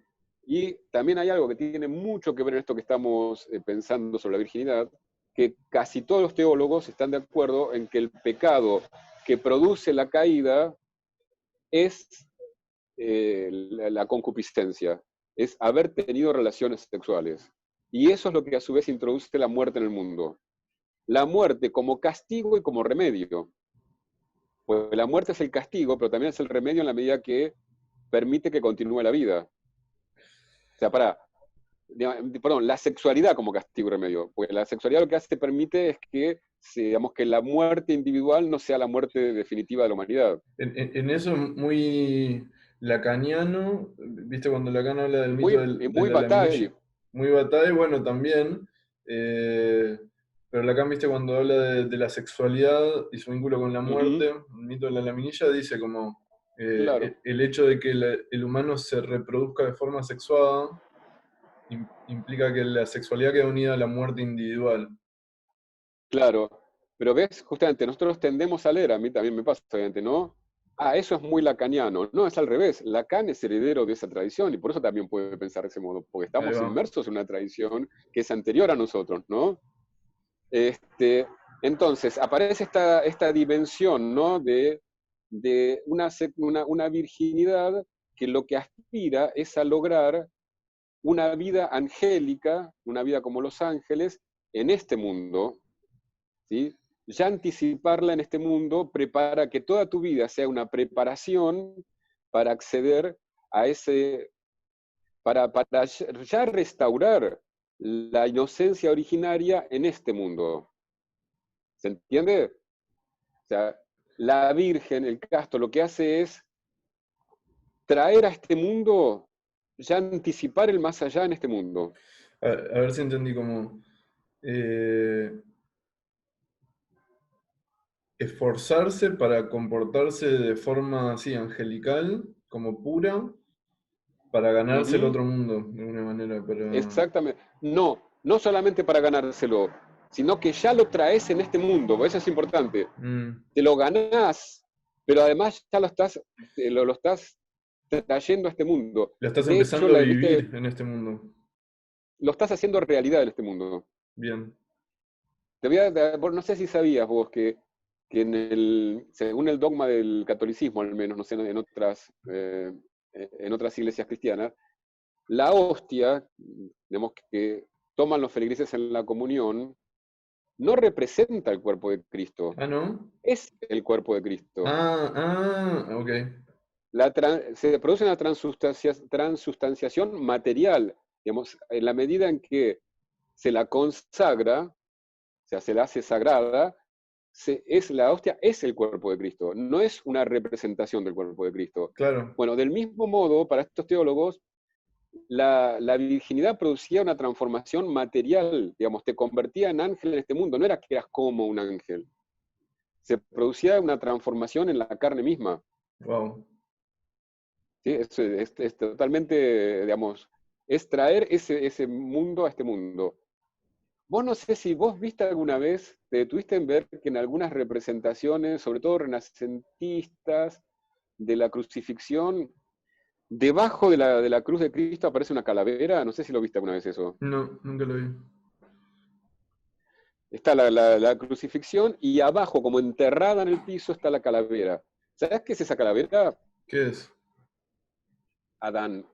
Y también hay algo que tiene mucho que ver en esto que estamos pensando sobre la virginidad, que casi todos los teólogos están de acuerdo en que el pecado que produce la caída es la concupiscencia, es haber tenido relaciones sexuales. Y eso es lo que a su vez introduce la muerte en el mundo. La muerte como castigo y como remedio. Pues la muerte es el castigo, pero también es el remedio en la medida que permite que continúe la vida. O sea, perdón, la sexualidad como castigo y remedio. Pues la sexualidad lo que hace permite es que, digamos, que la muerte individual no sea la muerte definitiva de la humanidad. en eso muy lacaniano, ¿viste? Cuando Lacan habla del mito de Muy la laminilla, batalla. muy Bataille, bueno, también, eh, pero Lacan, ¿viste? Cuando habla de la sexualidad y su vínculo con la muerte, Ujú, el mito de la laminilla dice como claro. el hecho de que el humano se reproduzca de forma sexuada implica que la sexualidad queda unida a la muerte individual. Claro, pero ves, justamente nosotros tendemos a leer, a mí también me pasa, obviamente, ¿no? Ah, eso es muy lacaniano. No, es al revés. Lacan es heredero de esa tradición y por eso también puede pensar de ese modo, porque Ahí estamos va. inmersos en una tradición que es anterior a nosotros, ¿no? Este, entonces, aparece esta dimensión, ¿no? De una virginidad que lo que aspira es a lograr una vida angélica, una vida como los ángeles, en este mundo, ¿sí? Ya anticiparla en este mundo prepara que toda tu vida sea una preparación para acceder a para ya restaurar la inocencia originaria en este mundo. ¿Se entiende? O sea, la Virgen, el Castro, lo que hace es traer a este mundo, ya anticipar el más allá en este mundo. A ver si entendí como esforzarse para comportarse de forma así angelical, como pura, para ganarse el Ujú. otro mundo, de alguna manera, pero... Exactamente. No, no solamente para ganárselo, sino que ya lo traes en este mundo, eso es importante. mm, Te lo ganás, pero además ya lo estás trayendo a este mundo. la estás De hecho, empezando a ¿viste? vivir en este mundo. Lo estás haciendo realidad en este mundo. Bien. No sé si sabías vos que que según el dogma del catolicismo, al menos, no sé, en otras iglesias cristianas, la hostia, digamos, que toman los feligreses en la comunión, no representa el cuerpo de Cristo, Ah, ¿no? es el cuerpo de Cristo. Ok. Se produce una transustanciación material, digamos, en la medida en que se la consagra, o sea, se la hace sagrada, la hostia es el cuerpo de Cristo, no es una representación del cuerpo de Cristo. Claro, Bueno, del mismo modo, para estos teólogos, la virginidad producía una transformación material, digamos, te convertía en ángel en este mundo, no era que eras como un ángel, se producía una transformación en la carne misma. wow. ¿Sí? Es totalmente, digamos, es traer ese mundo a este mundo. Vos no sé si vos viste alguna vez, te detuviste en ver que en algunas representaciones, sobre todo renacentistas, de la crucifixión, debajo de la cruz de Cristo aparece una calavera, no sé si lo viste alguna vez eso. No, nunca lo vi. Está la crucifixión y abajo, como enterrada en el piso, está la calavera. ¿Sabes qué es esa calavera? ¿Qué es? Adán.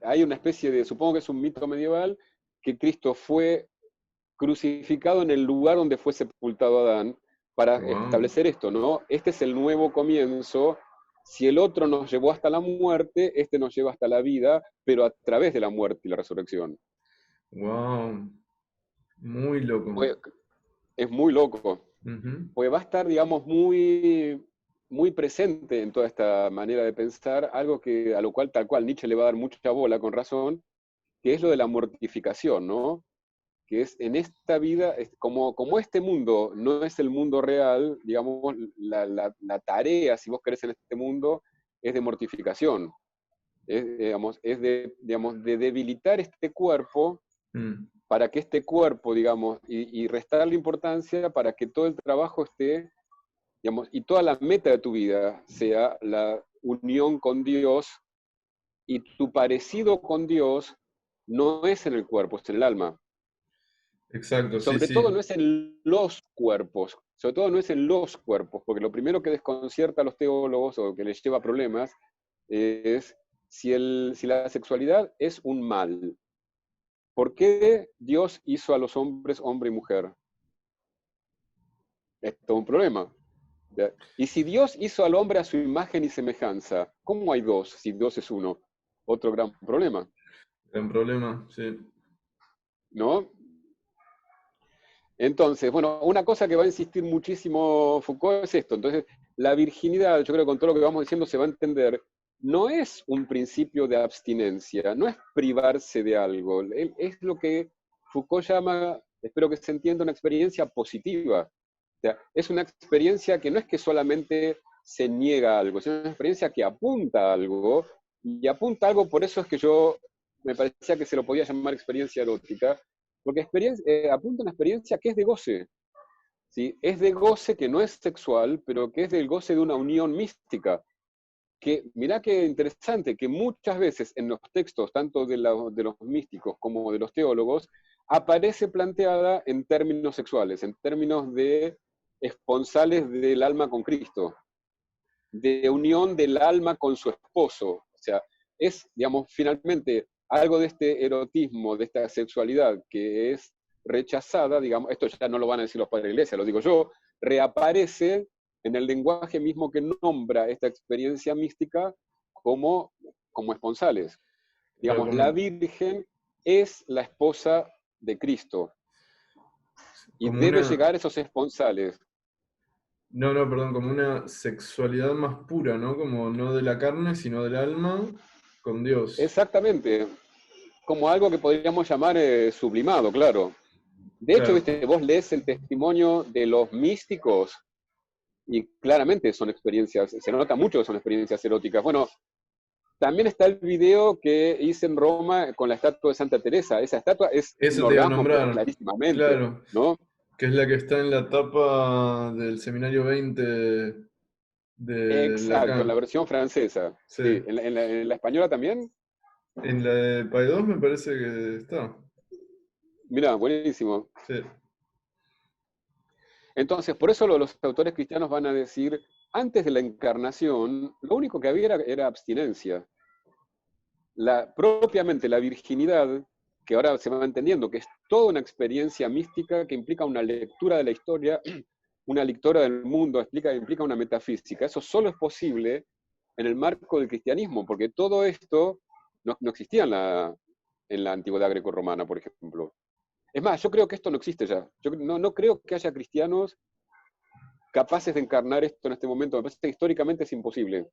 Hay una especie de, supongo que es un mito medieval, que Cristo fue crucificado en el lugar donde fue sepultado Adán para Wow, establecer esto, ¿no? Este es el nuevo comienzo. Si el otro nos llevó hasta la muerte, este nos lleva hasta la vida, pero a través de la muerte y la resurrección. wow. Muy loco. Pues, es muy loco, Ujú. pues va a estar, digamos, muy presente en toda esta manera de pensar, algo a lo cual tal cual Nietzsche le va a dar mucha bola con razón, que es lo de la mortificación, ¿no? Que es en esta vida, como este mundo no es el mundo real, digamos, la tarea, si vos querés, en este mundo, es de mortificación, digamos, de debilitar este cuerpo Mm, para que este cuerpo, digamos, y restarle importancia para que todo el trabajo esté, digamos, y toda la meta de tu vida sea la unión con Dios, y tu parecido con Dios no es en el cuerpo, es en el alma. exacto, sí, Sobre todo sí. no es en los cuerpos, sobre todo no es en los cuerpos, porque lo primero que desconcierta a los teólogos o que les lleva problemas es si la sexualidad es un mal. ¿Por qué Dios hizo a los hombres hombre y mujer? Es todo un problema. ¿Ya? Y si Dios hizo al hombre a su imagen y semejanza, ¿cómo hay dos si Dios es uno? Otro gran problema, Gran problema, sí. ¿no? Entonces, bueno, una cosa que va a insistir muchísimo Foucault es esto. Entonces, la virginidad, yo creo que con todo lo que vamos diciendo se va a entender, no es un principio de abstinencia, no es privarse de algo, es lo que Foucault llama, espero que se entienda, una experiencia positiva. O sea, es una experiencia que no es que solamente se niega a algo, es una experiencia que apunta a algo, y apunta a algo, por eso es que yo me parecía que se lo podía llamar experiencia erótica, porque apunta a una experiencia que es de goce, ¿sí? Es de goce que no es sexual, pero que es del goce de una unión mística. Que, mirá qué interesante, que muchas veces en los textos, tanto de los místicos como de los teólogos, aparece planteada en términos sexuales, en términos de esponsales del alma con Cristo, de unión del alma con su esposo. O sea, es, digamos, finalmente algo de este erotismo, de esta sexualidad que es rechazada, digamos, esto ya no lo van a decir los padres de la iglesia, lo digo yo, reaparece en el lenguaje mismo que nombra esta experiencia mística como esponsales. Claro, Digamos, la Virgen es la esposa de Cristo y como debe una, llegar a esos esponsales. no, no, perdón, como una sexualidad más pura, ¿no? Como no de la carne, sino del alma con Dios. Exactamente, como algo que podríamos llamar sublimado, claro. De hecho, Claro, viste, vos lees el testimonio de los místicos y claramente son experiencias, se nota mucho que son experiencias eróticas. Bueno, también está el video que hice en Roma con la estatua de Santa Teresa. Esa estatua es un eso te iba a orgasmo, pero nombrar. clarísimamente, Claro, ¿no? que es la que está en la tapa del Seminario 20 de Exacto, en la Lacan. versión francesa. Sí. Sí, en la española también. En la de Paidós me parece que está. Mira, buenísimo. Sí. Entonces, por eso los autores cristianos van a decir, antes de la encarnación, lo único que había era abstinencia. Propiamente la virginidad, que ahora se va entendiendo, que es toda una experiencia mística que implica una lectura de la historia, una lectura del mundo, implica una metafísica. Eso solo es posible en el marco del cristianismo, porque todo esto no existía en la antigüedad grecorromana, por ejemplo. Es más, yo creo que esto no existe ya. Yo no creo que haya cristianos capaces de encarnar esto en este momento. Me parece que históricamente es imposible.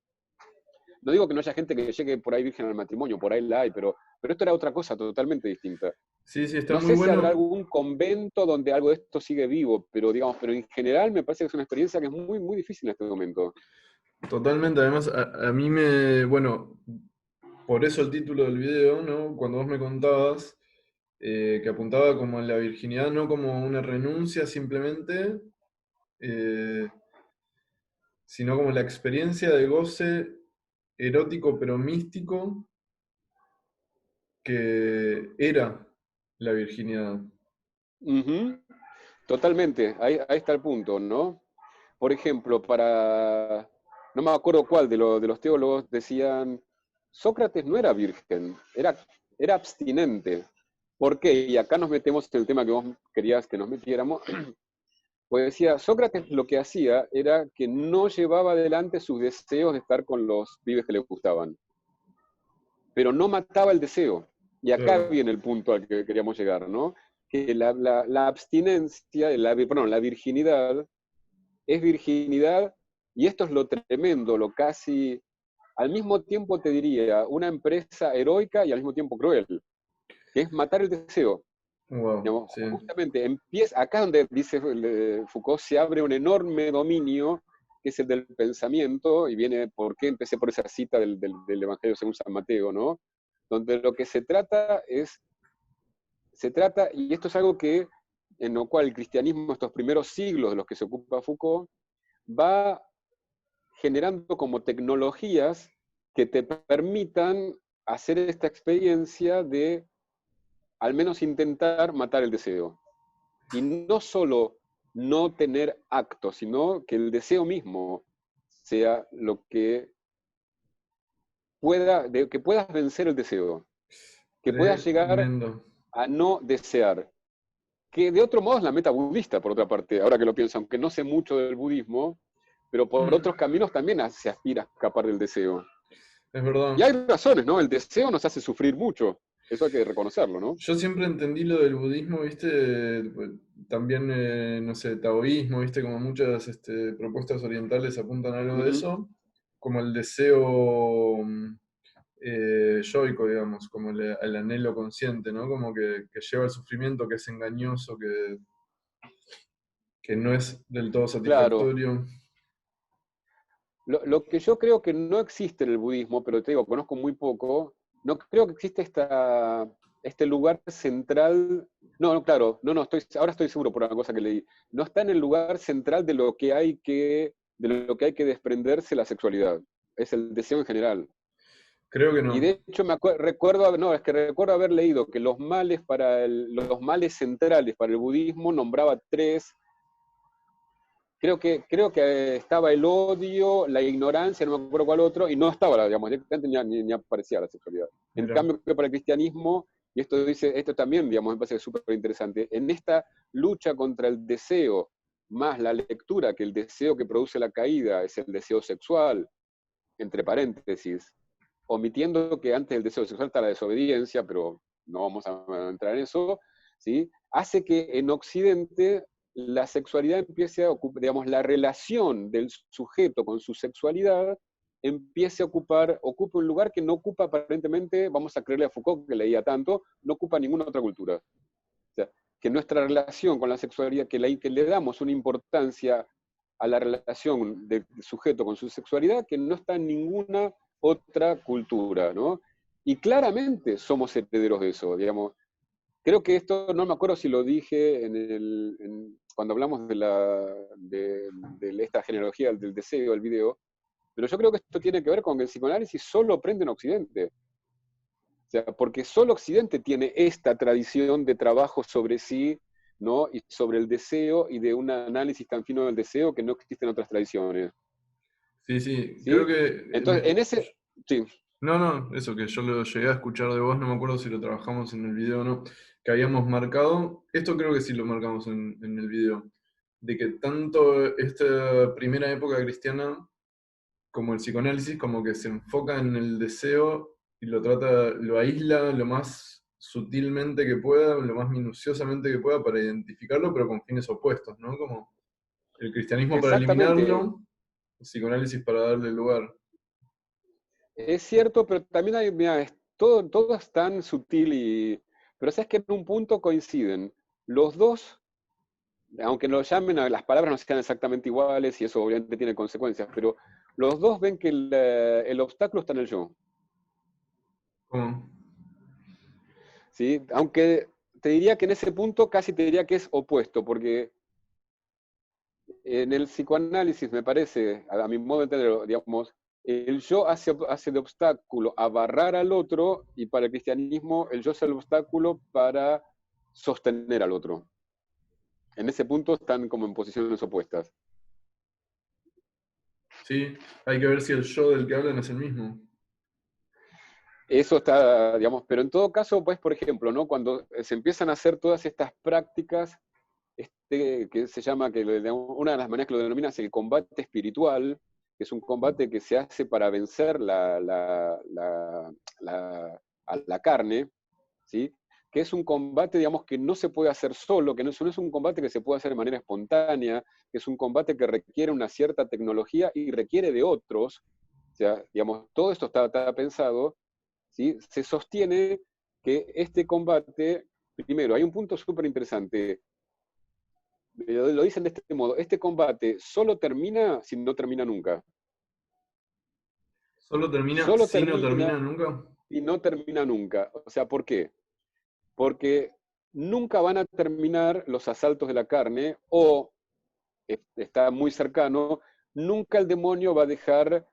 No digo que no haya gente que llegue por ahí virgen al matrimonio, por ahí la hay, pero esto era otra cosa totalmente distinta. Sí, sí, está No muy sé si habrá bueno. algún convento donde algo de esto sigue vivo, pero digamos, pero en general me parece que es una experiencia que es muy, muy difícil en este momento. Totalmente, además a mí me, bueno, por eso el título del video, ¿no? Cuando vos me contabas que apuntaba como a la virginidad, no como una renuncia simplemente, eh, sino como la experiencia de goce erótico pero místico que era la virginidad. Ujú, totalmente, ahí está el punto, ¿no? Por ejemplo, no me acuerdo cuál de los teólogos decían, Sócrates no era virgen, era abstinente. ¿Por qué? Y acá nos metemos en el tema que vos querías que nos metiéramos. Pues decía, Sócrates lo que hacía era que no llevaba adelante sus deseos de estar con los pibes que le gustaban, pero no mataba el deseo. Y acá Claro, viene el punto al que queríamos llegar, ¿no? Que la abstinencia, perdón, la virginidad es virginidad, y esto es lo tremendo, lo casi, al mismo tiempo te diría, una empresa heroica y al mismo tiempo cruel, que es matar el deseo. wow, Digamos, sí, justamente empieza, acá donde dice Foucault, se abre un enorme dominio, que es el del pensamiento, y viene, ¿por qué empecé por esa cita del Evangelio según San Mateo, ¿no? Donde lo que se trata, y esto es algo que, en lo cual el cristianismo, estos primeros siglos de los que se ocupa Foucault, va generando como tecnologías que te permitan hacer esta experiencia de al menos intentar matar el deseo. Y no solo no tener acto, sino que el deseo mismo sea lo que que puedas vencer el deseo, que puedas llegar tremendo. a no desear. Que de otro modo es la meta budista, por otra parte, ahora que lo pienso, aunque no sé mucho del budismo, pero por Mm, otros caminos también se aspira a escapar del deseo. es verdad. Y hay razones, ¿no? El deseo nos hace sufrir mucho, eso hay que reconocerlo, ¿no? Yo siempre entendí lo del budismo, ¿viste? Pues, también, no sé, taoísmo, ¿viste? Como muchas propuestas orientales apuntan a algo de Ujú. eso, como el deseo yoico, digamos, como el anhelo consciente, ¿no? Como que lleva al sufrimiento, que es engañoso, que no es del todo Claro, satisfactorio. lo que yo creo que no existe en el budismo, pero te digo, conozco muy poco, no creo que existe este lugar central, no, claro, no, ahora estoy seguro por una cosa que leí, no está en el lugar central de lo que hay que desprenderse la sexualidad, es el deseo en general. Creo que Y no. de hecho no, es que recuerdo haber leído que los males los males centrales para el budismo nombraba tres. Creo que estaba el odio, la ignorancia, no me acuerdo cuál otro, y no estaba, digamos, directamente ni aparecía la sexualidad. En Mira, cambio, que para el cristianismo, y esto también, digamos, me parece súper interesante, en esta lucha contra el deseo, más la lectura, que el deseo que produce la caída es el deseo sexual, entre paréntesis, omitiendo que antes del deseo sexual está la desobediencia, pero no vamos a entrar en eso, ¿sí? Hace que en Occidente la sexualidad empiece a ocupar, digamos, la relación del sujeto con su sexualidad empiece a ocupe un lugar que no ocupa aparentemente, vamos a creerle a Foucault que leía tanto, no ocupa ninguna otra cultura. O sea, que nuestra relación con la sexualidad, que le damos una importancia a la relación del sujeto con su sexualidad que no está en ninguna otra cultura, ¿no? Y claramente somos herederos de eso, digamos. Creo que esto, no me acuerdo si lo dije cuando hablamos de esta genealogía del deseo, el video, pero yo creo que esto tiene que ver con que el psicoanálisis solo prende en Occidente. O sea, porque solo Occidente tiene esta tradición de trabajo sobre sí, ¿no? Y sobre el deseo y de un análisis tan fino del deseo que no existe en otras tradiciones. Sí, sí, creo ¿Sí? que... Entonces, en ese, sí, No, no, eso que yo lo llegué a escuchar de vos, no me acuerdo si lo trabajamos en el video o no, que habíamos marcado, esto creo que sí lo marcamos en el video, de que tanto esta primera época cristiana como el psicoanálisis como que se enfoca en el deseo y lo trata, lo aísla lo más sutilmente que pueda, lo más minuciosamente que pueda para identificarlo, pero con fines opuestos, ¿no? Como el cristianismo para exactamente. eliminarlo, el psicoanálisis para darle lugar. Es cierto, pero también hay, mira, todo es tan sutil y... Pero sabes que en un punto coinciden. Los dos, aunque lo llamen, las palabras no sean exactamente iguales y eso obviamente tiene consecuencias, pero los dos ven que el obstáculo está en el yo. ¿Cómo? ¿Sí? Aunque te diría que en ese punto casi te diría que es opuesto, porque en el psicoanálisis me parece, a mi modo de entenderlo, digamos, el yo hace de obstáculo a barrar al otro y para el cristianismo el yo es el obstáculo para sostener al otro. En ese punto están como en posiciones opuestas. Sí, hay que ver si el yo del que hablan es el mismo. Eso está, digamos, pero en todo caso, pues, por ejemplo, ¿no? Cuando se empiezan a hacer todas estas prácticas, que se llama, una de las maneras que lo denomina es el combate espiritual, que es un combate que se hace para vencer a la carne, ¿sí? Que es un combate, digamos, que no se puede hacer solo, que no es un combate que se puede hacer de manera espontánea, que es un combate que requiere una cierta tecnología y requiere de otros. O sea, digamos, todo esto está pensado, ¿sí? Se sostiene que este combate, primero, hay un punto súper interesante, lo dicen de este modo, este combate solo termina si no termina nunca. ¿Solo termina Solo si no termina termina nunca? y no termina nunca. O sea, ¿por qué? Porque nunca van a terminar los asaltos de la carne o, está muy cercano, nunca el demonio va a dejar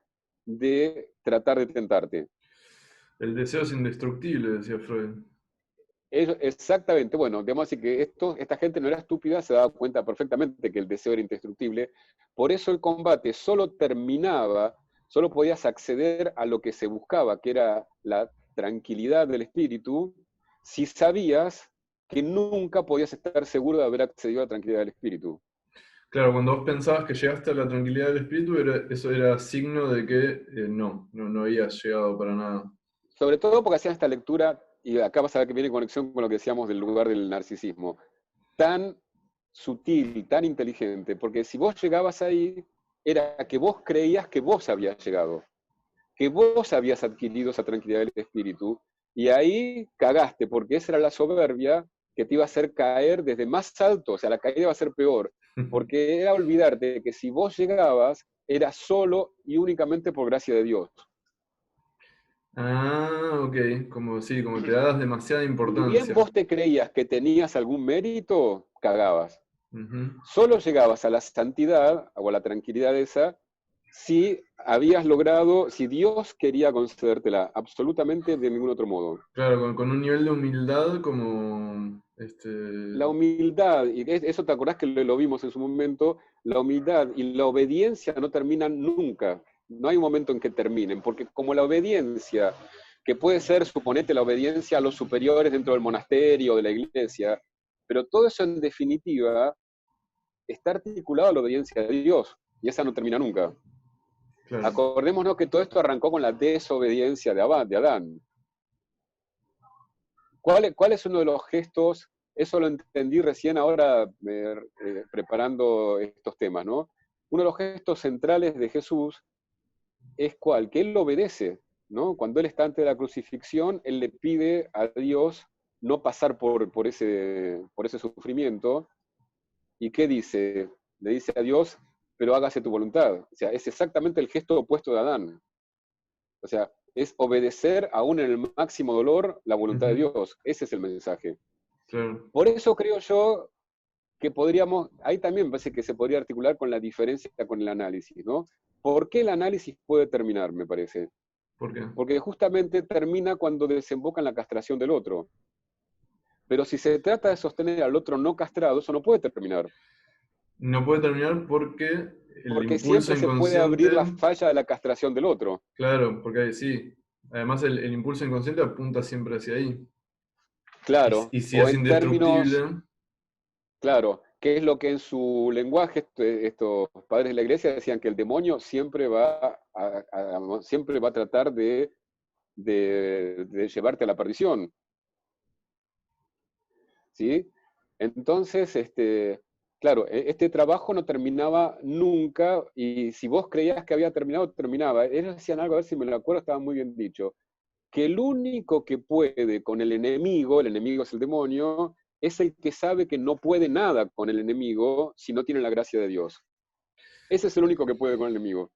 de tratar de tentarte. El deseo es indestructible, decía Freud. Exactamente, bueno, digamos así que esta gente no era estúpida, se daba cuenta perfectamente que el deseo era indestructible, por eso el combate solo terminaba, solo podías acceder a lo que se buscaba, que era la tranquilidad del espíritu, si sabías que nunca podías estar seguro de haber accedido a la tranquilidad del espíritu. Claro, cuando vos pensabas que llegaste a la tranquilidad del espíritu, eso era signo de que no habías llegado para nada. Sobre todo porque hacían esta lectura, y acá vas a ver que viene en conexión con lo que decíamos del lugar del narcisismo, tan sutil, tan inteligente, porque si vos llegabas ahí, era que vos creías que vos habías llegado, que vos habías adquirido esa tranquilidad del espíritu, y ahí cagaste, porque esa era la soberbia que te iba a hacer caer desde más alto, o sea, la caída iba a ser peor, porque era olvidarte que si vos llegabas, era solo y únicamente por gracia de Dios. Ah, ok, como sí, como te das demasiada Ni bien importancia. vos te creías que tenías algún mérito, cagabas. Ujú. Solo llegabas a la santidad o a la tranquilidad esa si habías logrado, si Dios quería concedértela, absolutamente de ningún otro modo. Claro, con un nivel de humildad como, La humildad, y eso te acordás que lo vimos en su momento, la humildad y la obediencia no terminan nunca. No hay un momento en que terminen, porque como la obediencia, que puede ser, suponete, la obediencia a los superiores dentro del monasterio o de la iglesia, pero todo eso en definitiva está articulado a la obediencia de Dios, y esa no termina nunca. claro. Acordémonos que todo esto arrancó con la desobediencia de Adán. ¿Cuál es uno de los gestos? Eso lo entendí recién ahora preparando estos temas, ¿no? Uno de los gestos centrales de Jesús es cuál, que Él obedece, ¿no? Cuando Él está ante la crucifixión, Él le pide a Dios no pasar por ese sufrimiento. ¿Y qué dice? Le dice a Dios, pero hágase tu voluntad. O sea, es exactamente el gesto opuesto de Adán. O sea, es obedecer aún en el máximo dolor la voluntad de Ujú, Dios. Ese es el mensaje. claro. Por eso creo yo que podríamos, ahí también me parece que se podría articular con la diferencia con el análisis, ¿no? ¿Por qué el análisis puede terminar, me parece? ¿Por qué? Porque justamente termina cuando desemboca en la castración del otro. Pero si se trata de sostener al otro no castrado, eso no puede terminar. No puede terminar porque el Porque impulso siempre se puede abrir la inconsciente, falla de la castración del otro. claro, porque sí, además el impulso inconsciente apunta siempre hacia ahí. Claro, Y si o es en términos, indestructible, claro, que es lo que en su lenguaje estos padres de la iglesia decían que el demonio siempre siempre va a tratar de llevarte a la perdición, ¿sí? Entonces, claro, este trabajo no terminaba nunca, y si vos creías que había terminado, terminaba. Ellos decían algo, a ver si me lo acuerdo, estaba muy bien dicho, que el único que puede con el enemigo es el demonio, es el que sabe que no puede nada con el enemigo si no tiene la gracia de Dios. Ese es el único que puede con el enemigo.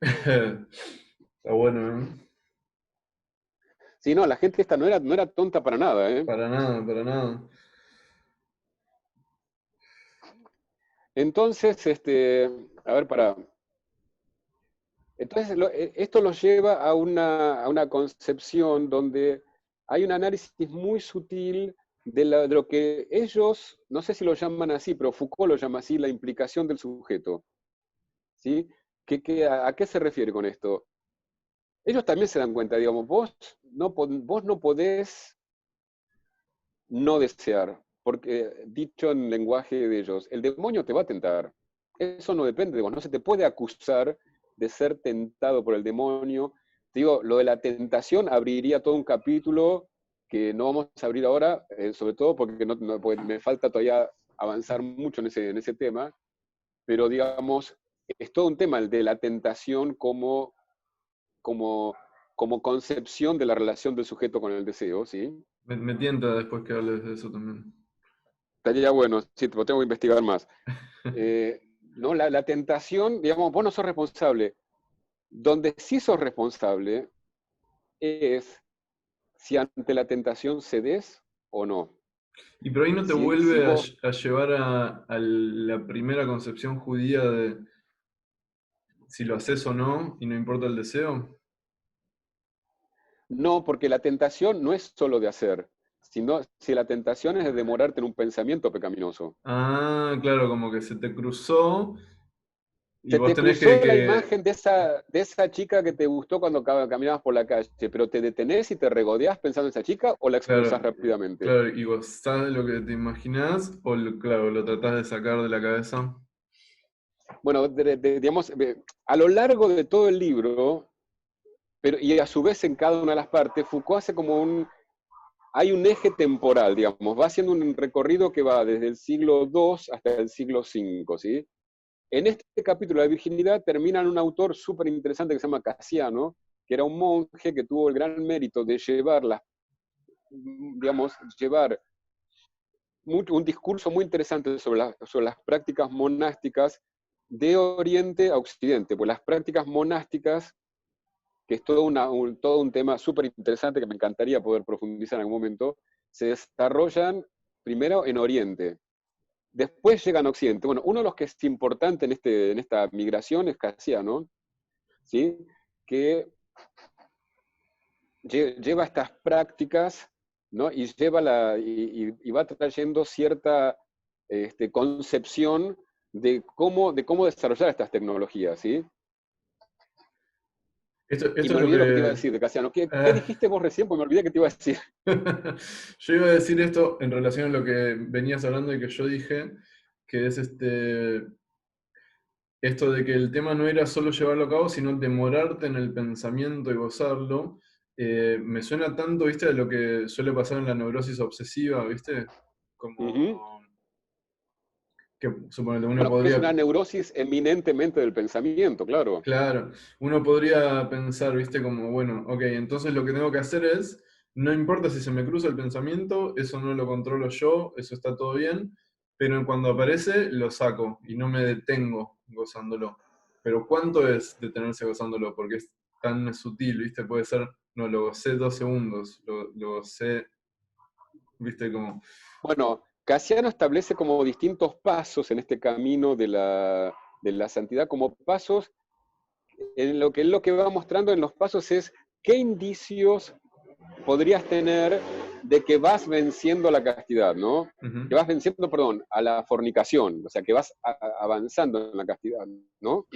está bueno, ¿eh? Sí, no, la gente esta no era tonta para nada, ¿eh? Para nada, para nada. Entonces, a ver, entonces esto los lleva a una concepción donde hay un análisis muy sutil de lo que ellos, no sé si lo llaman así, pero Foucault lo llama así, la implicación del sujeto. ¿Sí? ¿A qué se refiere con esto? Ellos también se dan cuenta, digamos, vos no podés no desear, porque dicho en lenguaje de ellos, el demonio te va a tentar. Eso no depende de vos, no se te puede acusar de ser tentado por el demonio. Te digo, lo de la tentación abriría todo un capítulo que no vamos a abrir ahora, sobre todo porque, porque me falta todavía avanzar mucho en ese tema, pero digamos, es todo un tema el de la tentación como, como concepción de la relación del sujeto con el deseo, ¿sí? Me tienta después que hables de eso también. Estaría bueno, sí, lo tengo que investigar más. No, la tentación, digamos, vos no sos responsable. Donde sí sos responsable es si ante la tentación cedes o no. Y por ahí no te Si vuelve vos, a llevar a la primera concepción judía de si lo haces o no y no importa el deseo. no, porque la tentación no es solo de hacer, sino si la tentación es de demorarte en un pensamiento pecaminoso. Ah, claro, como que se te cruzó y Se vos te tenés cruzó la que, imagen de esa chica que te gustó cuando caminabas por la calle, pero te detenés y te regodeás pensando en esa chica o la expulsás claro, rápidamente. claro, y vos sabes lo que te imaginás o claro, lo tratás de sacar de la cabeza. Bueno, digamos, a lo largo de todo el libro, y a su vez en cada una de las partes, Foucault hace hay un eje temporal, digamos, va haciendo un recorrido que va desde el siglo II hasta el siglo V, ¿sí? En este capítulo de la virginidad termina en un autor súper interesante que se llama Casiano, que era un monje que tuvo el gran mérito de llevar un discurso muy interesante sobre las prácticas monásticas de Oriente a Occidente, pues las prácticas monásticas, que es todo un tema súper interesante que me encantaría poder profundizar en algún momento, se desarrollan primero en Oriente, después llegan a Occidente. Bueno, uno de los que es importante en esta migración es Casiano, ¿sí? Que lleva estas prácticas, ¿no? Y va trayendo cierta concepción de cómo desarrollar estas tecnologías, ¿sí? Y Esto me es lo olvidé lo que te iba a que... decir de Casiano. ¿Qué ah, dijiste vos recién? Pues me olvidé que te iba a decir. yo iba a decir esto en relación a lo que venías hablando y que yo dije, que es esto de que el tema no era solo llevarlo a cabo, sino demorarte en el pensamiento y gozarlo. Me suena tanto, ¿viste? A lo que suele pasar en la neurosis obsesiva, ¿viste? Ujú. Como que suponete uno Bueno, que es podría, una neurosis eminentemente del pensamiento, claro. claro, uno podría pensar, ¿viste? Como, bueno, ok, entonces lo que tengo que hacer es, no importa si se me cruza el pensamiento, eso no lo controlo yo, eso está todo bien, pero cuando aparece lo saco y no me detengo gozándolo. Pero ¿cuánto es detenerse gozándolo? Porque es tan sutil, ¿viste? Puede ser, no, lo gocé 2 segundos, lo gocé, ¿viste? Como, Bueno, Casiano establece como distintos pasos en este camino de la santidad, como pasos en lo que él lo que va mostrando en los pasos es qué indicios podrías tener de que vas venciendo la castidad, ¿no? Ujú. Que vas venciendo, perdón, a la fornicación, o sea, que vas avanzando en la castidad, ¿no?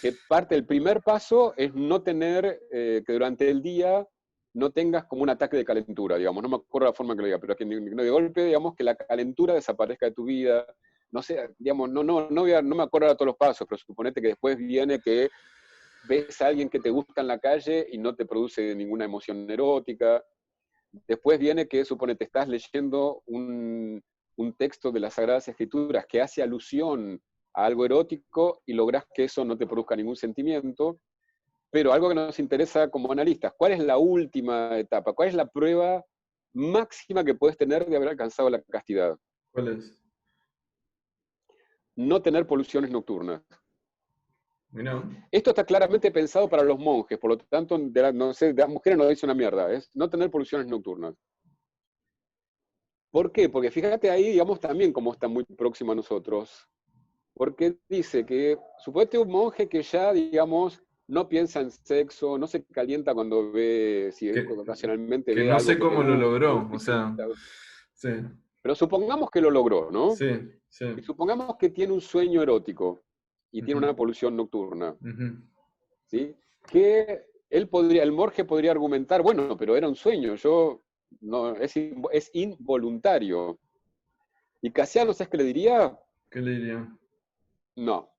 Que parte, el primer paso es no tener, que durante el día no tengas como un ataque de calentura, digamos, no me acuerdo la forma que lo diga, pero que de golpe, digamos, que la calentura desaparezca de tu vida, no sé, digamos, no me acuerdo de todos los pasos, pero suponete que después viene que ves a alguien que te gusta en la calle y no te produce ninguna emoción erótica. Después viene que, suponete, estás leyendo un texto de las Sagradas Escrituras que hace alusión a algo erótico y lográs que eso no te produzca ningún sentimiento. Pero algo que nos interesa como analistas, ¿cuál es la última etapa? ¿Cuál es la prueba máxima que puedes tener de haber alcanzado la castidad? ¿Cuál es? No tener poluciones nocturnas. Mirá. Esto está claramente pensado para los monjes, por lo tanto, no sé, de las mujeres no dice una mierda, es no tener poluciones nocturnas. ¿Por qué? Porque fíjate ahí, digamos, también cómo está muy próximo a nosotros. Porque dice que, suponete un monje que ya, digamos, no piensa en sexo, no se calienta cuando ve, si Que, ocasionalmente que ve no algo sé que le cómo lo guste, logró, o sea, sí, pero supongamos que lo logró, ¿no? sí, sí. Y supongamos que tiene un sueño erótico y tiene Ujú, una polución nocturna, ujú. ¿sí? Que él podría, el monje podría argumentar, bueno, pero era un sueño, yo no, es involuntario. Y Casiano, ¿sabes qué le diría? ¿Qué le diría? No,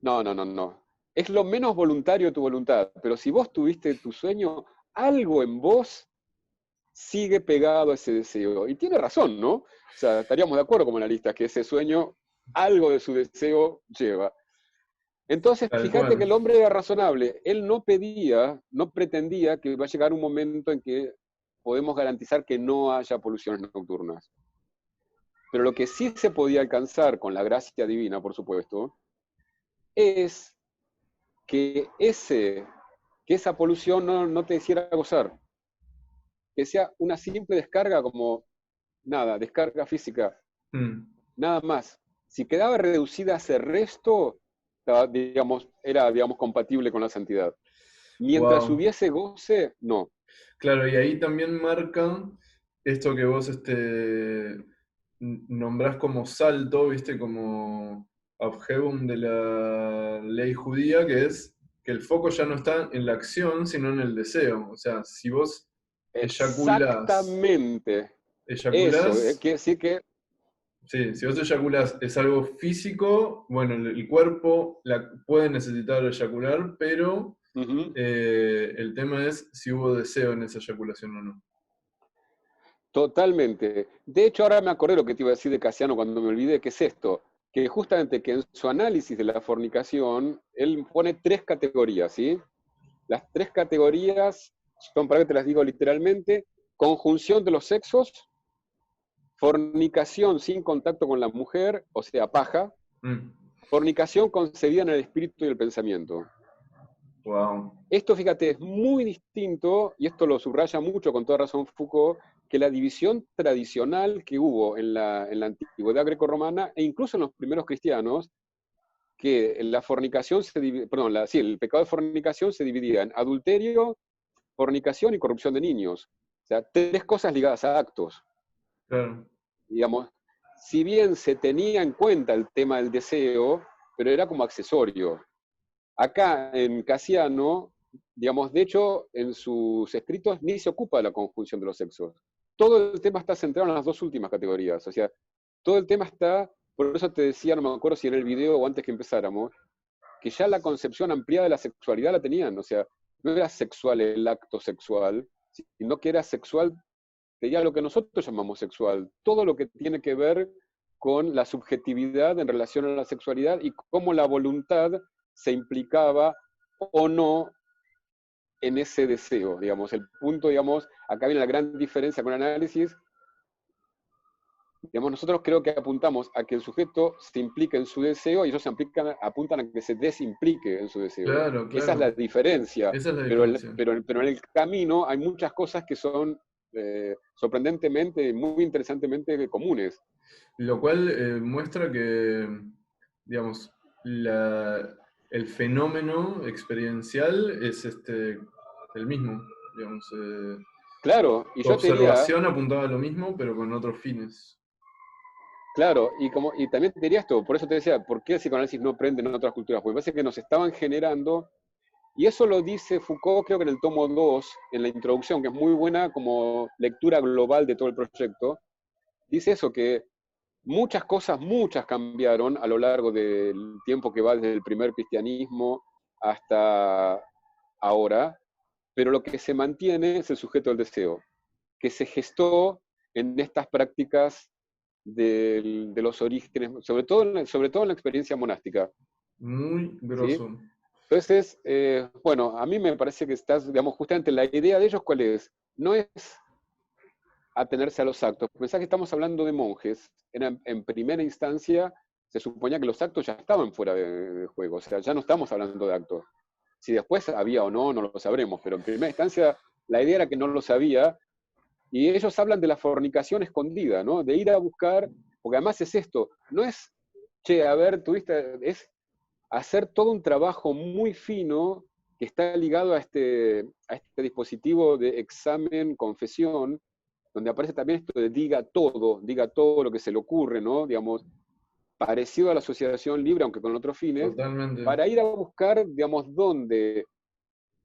no. Es lo menos voluntario de tu voluntad, pero si vos tuviste tu sueño, algo en vos sigue pegado a ese deseo. Y tiene razón, ¿no? O sea, estaríamos de acuerdo como analistas que ese sueño, algo de su deseo lleva. Entonces, Tal fíjate que cual. el hombre era razonable. Él no pedía, no pretendía que va a llegar un momento en que podemos garantizar que no haya poluciones nocturnas. Pero lo que sí se podía alcanzar con la gracia divina, por supuesto, es que, que esa polución no te hiciera gozar, que sea una simple descarga como nada, descarga física, Mm. nada más. Si quedaba reducida a ese resto, digamos, era, digamos, compatible con la santidad. Mientras Wow. hubiese goce, no. Claro, y ahí también marca esto que vos nombrás como salto, viste, como objetum de la ley judía, que es que el foco ya no está en la acción, sino en el deseo. O sea, si vos eyaculás, Exactamente. Eso, eyaculás, quiere decir que sí, si vos eyaculás es algo físico, bueno, el cuerpo puede necesitar eyacular, pero ujú, el tema es si hubo deseo en esa eyaculación o no. totalmente. De hecho, ahora me acordé lo que te iba a decir de Casiano cuando me olvidé, que es esto, que justamente que en su análisis de la fornicación, él pone tres categorías, ¿sí? Las tres categorías son, para que te las digo literalmente, conjunción de los sexos, fornicación sin contacto con la mujer, o sea, paja, Mm. fornicación concebida en el espíritu y el pensamiento. Wow. Esto, fíjate, es muy distinto, y esto lo subraya mucho con toda razón Foucault, que la división tradicional que hubo en la antigüedad grecorromana e incluso en los primeros cristianos, que la fornicación perdón, sí, el pecado de fornicación se dividía en adulterio, fornicación y corrupción de niños. O sea, tres cosas ligadas a actos. Claro. Digamos, si bien se tenía en cuenta el tema del deseo, pero era como accesorio. Acá en Casiano, digamos, de hecho, en sus escritos ni se ocupa de la conjunción de los sexos. Todo el tema está centrado en las dos últimas categorías. O sea, todo el tema está, por eso te decía, no me acuerdo si en el video o antes que empezáramos, que ya la concepción ampliada de la sexualidad la tenían. O sea, no era sexual el acto sexual, sino que era sexual, sería lo que nosotros llamamos sexual. Todo lo que tiene que ver con la subjetividad en relación a la sexualidad y cómo la voluntad se implicaba o no en ese deseo, digamos. El punto, digamos, acá viene la gran diferencia con el análisis. Digamos, nosotros creo que apuntamos a que el sujeto se implique en su deseo y ellos apuntan a que se desimplique en su deseo. Claro, Esa es la claro. diferencia, Esa es la pero, diferencia. pero en el camino hay muchas cosas que son sorprendentemente, muy interesantemente comunes. Lo cual muestra que, digamos, el fenómeno experiencial es el mismo, digamos. Claro, y Tu yo te diría, observación apuntaba a lo mismo, pero con otros fines. claro, y también te diría esto, por eso te decía, ¿por qué el psicoanálisis no prende en otras culturas? Porque me parece que nos estaban generando, y eso lo dice Foucault, creo que en el tomo 2 en la introducción, que es muy buena como lectura global de todo el proyecto, dice eso, que muchas cosas, muchas cambiaron a lo largo del tiempo que va desde el primer cristianismo hasta ahora, pero lo que se mantiene es el sujeto del deseo, que se gestó en estas prácticas de los orígenes, sobre todo en la experiencia monástica, Muy ¿sí? grosso. Entonces, bueno, a mí me parece que estás, digamos, justamente la idea de ellos, ¿cuál es? No es atenerse a los actos. Pensá que estamos hablando de monjes. En primera instancia, se suponía que los actos ya estaban fuera de juego, o sea, ya no estamos hablando de actos. Si después había o no, no lo sabremos, pero en primera instancia la idea era que no lo sabía, y ellos hablan de la fornicación escondida, ¿no? De ir a buscar, porque además es esto, no es, che, a ver, tuviste, es hacer todo un trabajo muy fino que está ligado a este dispositivo de examen, confesión, donde aparece también esto de diga todo lo que se le ocurre, ¿no? Digamos, parecido a la asociación libre, aunque con otros fines, Totalmente. para ir a buscar, digamos, dónde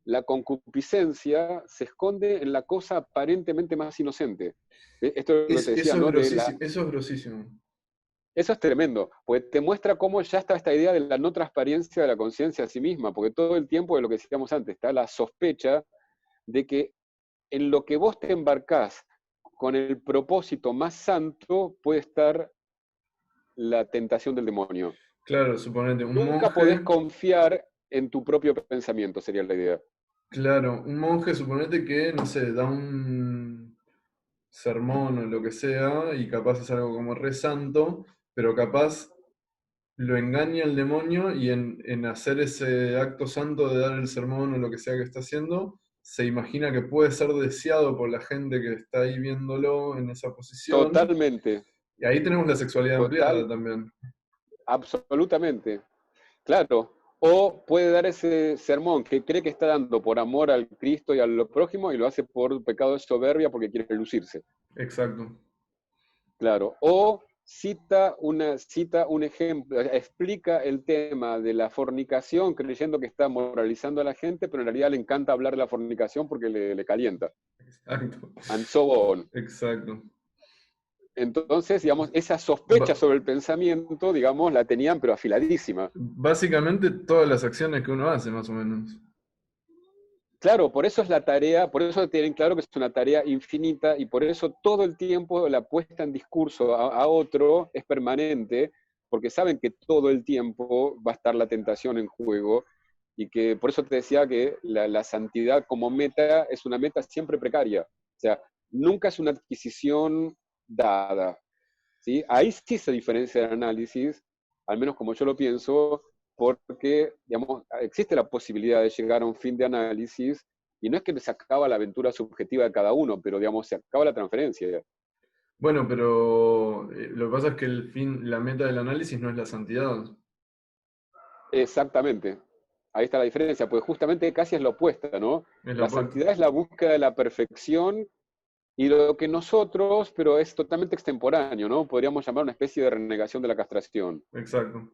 la concupiscencia se esconde en la cosa aparentemente más inocente. Esto es lo que te decía, Eso es ¿no? grosísimo. Eso es grosísimo. Eso es tremendo, porque te muestra cómo ya está esta idea de la no transparencia de la conciencia a sí misma, porque todo el tiempo de lo que decíamos antes, está la sospecha de que en lo que vos te embarcás con el propósito más santo puede estar la tentación del demonio. Claro, suponete, un Nunca podés monje, confiar en tu propio pensamiento, sería la idea. claro, un monje, suponete que, no sé, da un sermón o lo que sea, y capaz es algo como re santo, pero capaz lo engaña el demonio y en hacer ese acto santo de dar el sermón o lo que sea que está haciendo, se imagina que puede ser deseado por la gente que está ahí viéndolo en esa posición. Totalmente, Y ahí tenemos la sexualidad ampliada total, también. absolutamente. Claro, o puede dar ese sermón que cree que está dando por amor al Cristo y al prójimo y lo hace por pecado de soberbia porque quiere lucirse. Exacto. Claro, o cita un ejemplo, explica el tema de la fornicación creyendo que está moralizando a la gente, pero en realidad le encanta hablar de la fornicación porque le calienta. Exacto. And so on. Exacto. Entonces, digamos, esa sospecha Ba- sobre el pensamiento, digamos, la tenían pero afiladísima. básicamente todas las acciones que uno hace, más o menos. Claro, por eso es la tarea, por eso tienen claro que es una tarea infinita y por eso todo el tiempo la puesta en discurso a otro es permanente, porque saben que todo el tiempo va a estar la tentación en juego y que por eso te decía que la santidad como meta es una meta siempre precaria, o sea, nunca es una adquisición dada, ¿sí? Ahí sí se diferencia el análisis, al menos como yo lo pienso, porque, digamos, existe la posibilidad de llegar a un fin de análisis y no es que se acaba la aventura subjetiva de cada uno, pero, digamos, se acaba la transferencia. Bueno, pero lo que pasa es que el fin, la meta del análisis no es la santidad. Exactamente. Ahí está la diferencia, porque justamente casi es la opuesta, ¿no? Es la La opuesta. santidad es la búsqueda de la perfección y lo que nosotros, pero es totalmente extemporáneo, ¿no? Podríamos llamar una especie de renegación de la castración. Exacto.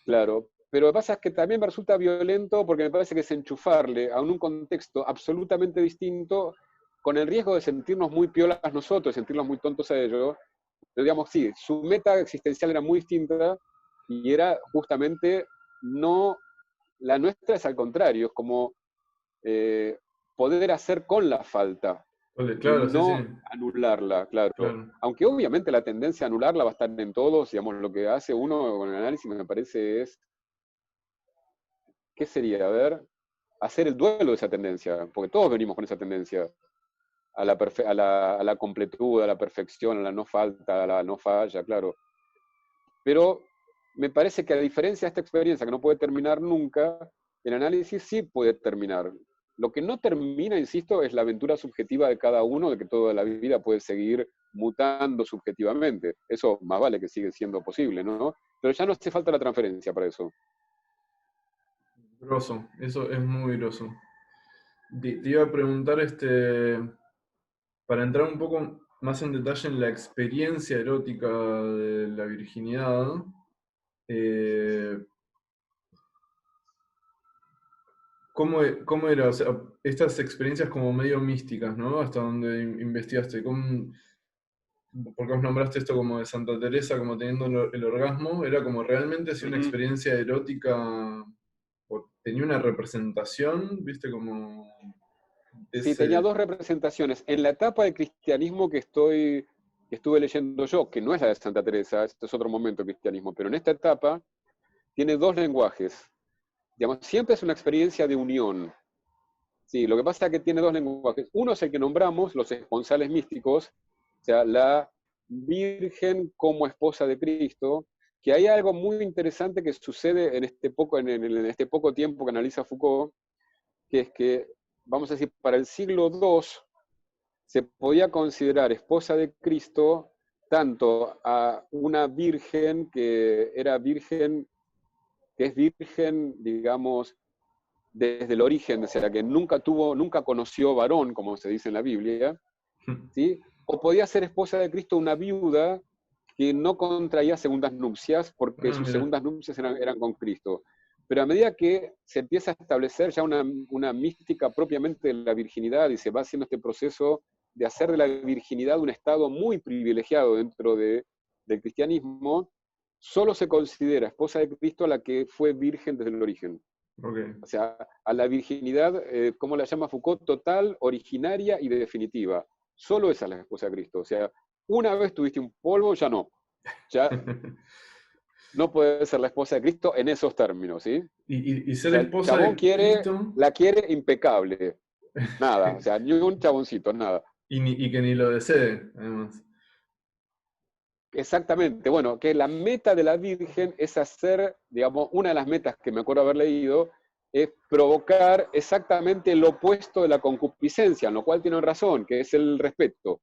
Claro, pero lo que pasa es que también me resulta violento porque me parece que es enchufarle a un contexto absolutamente distinto con el riesgo de sentirnos muy piolas nosotros, sentirnos muy tontos a ellos. Pero digamos, sí, su meta existencial era muy distinta y era justamente no, la nuestra es al contrario, es como eh, poder hacer con la falta y Claro, sí, sí. no anularla, claro. Claro. Aunque obviamente la tendencia a anularla va a estar en todos, digamos, lo que hace uno con el análisis me parece es ¿qué sería? A ver, hacer el duelo de esa tendencia, porque todos venimos con esa tendencia a la completud, a la perfección, a la no falta, a la no falla, claro. Pero me parece que a diferencia de esta experiencia que no puede terminar nunca, el análisis sí puede terminar. Lo que no termina, insisto, es la aventura subjetiva de cada uno, de que toda la vida puede seguir mutando subjetivamente. Eso más vale que sigue siendo posible, ¿no? Pero ya no hace falta la transferencia para eso. Grosso. Eso es muy grosso. Te iba a preguntar, para entrar un poco más en detalle en la experiencia erótica de la virginidad, eh, ¿cómo era? O sea, estas experiencias como medio místicas, ¿no? Hasta donde investigaste. Porque vos nombraste esto como de Santa Teresa, como teniendo el orgasmo, ¿era como realmente así una Ujú. experiencia erótica, o tenía una representación, viste, como Sí, tenía ese... dos representaciones. En la etapa del cristianismo que estuve leyendo yo, que no es la de Santa Teresa, esto es otro momento del cristianismo, pero en esta etapa tiene dos lenguajes. Digamos, siempre es una experiencia de unión. Sí, lo que pasa es que tiene dos lenguajes. Uno es el que nombramos, los esponsales místicos, o sea, la Virgen como esposa de Cristo, que hay algo muy interesante que sucede en este poco tiempo que analiza Foucault, que es que, vamos a decir, para el siglo II se podía considerar esposa de Cristo tanto a una virgen que era virgen, que es virgen, digamos, desde el origen, o sea, que nunca conoció varón, como se dice en la Biblia, ¿sí? O podía ser esposa de Cristo una viuda que no contraía segundas nupcias porque Ah, sus mira. segundas nupcias eran con Cristo. Pero a medida que se empieza a establecer ya una mística propiamente de la virginidad y se va haciendo este proceso de hacer de la virginidad un estado muy privilegiado dentro del cristianismo, solo se considera esposa de Cristo a la que fue virgen desde el origen. Ok. O sea, a la virginidad, ¿cómo la llama Foucault? Total, originaria y definitiva. Solo esa es la esposa de Cristo. O sea, una vez tuviste un polvo, ya no. Ya no puede ser la esposa de Cristo en esos términos, ¿sí? Y O ser sea, el esposa chabón de Cristo, la quiere impecable. Nada, o sea, ni un chaboncito, nada. y que ni lo desee, además. Exactamente, bueno, que la meta de la Virgen es hacer, digamos, una de las metas que me acuerdo haber leído, es provocar exactamente el opuesto de la concupiscencia, en lo cual tienen razón, que es el respeto. O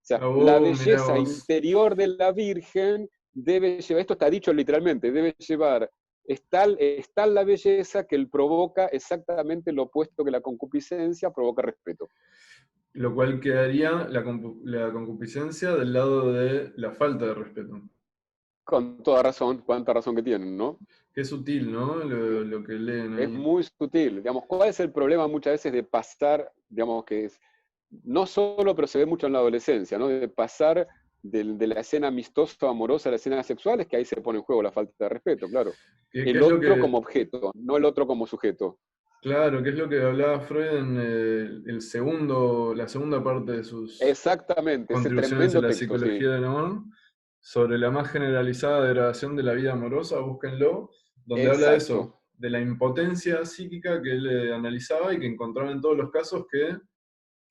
sea, la Oh, mirá belleza vos. interior de la Virgen debe llevar, esto está dicho literalmente, debe llevar, es tal la belleza que él provoca exactamente lo opuesto que la concupiscencia provoca respeto. Lo cual quedaría la concupiscencia del lado de la falta de respeto. Con toda razón, cuánta razón que tienen, ¿no? Qué sutil, ¿no? Lo que leen Es ahí. muy sutil. Digamos, ¿cuál es el problema muchas veces de pasar, digamos, que es, no solo, pero se ve mucho en la adolescencia, ¿no? De pasar de la escena amistosa, amorosa a la escena sexual, es que ahí se pone en juego la falta de respeto, claro. Qué El es lo otro como que, objeto, no el otro como sujeto. claro, qué es lo que hablaba Freud en la segunda parte de sus Exactamente, ese contribuciones a tremendo la texto, sí. psicología del amor, sobre la más generalizada degradación de la vida amorosa, búsquenlo, donde habla de eso, Exacto. de la impotencia psíquica que él analizaba y que encontraba en todos los casos que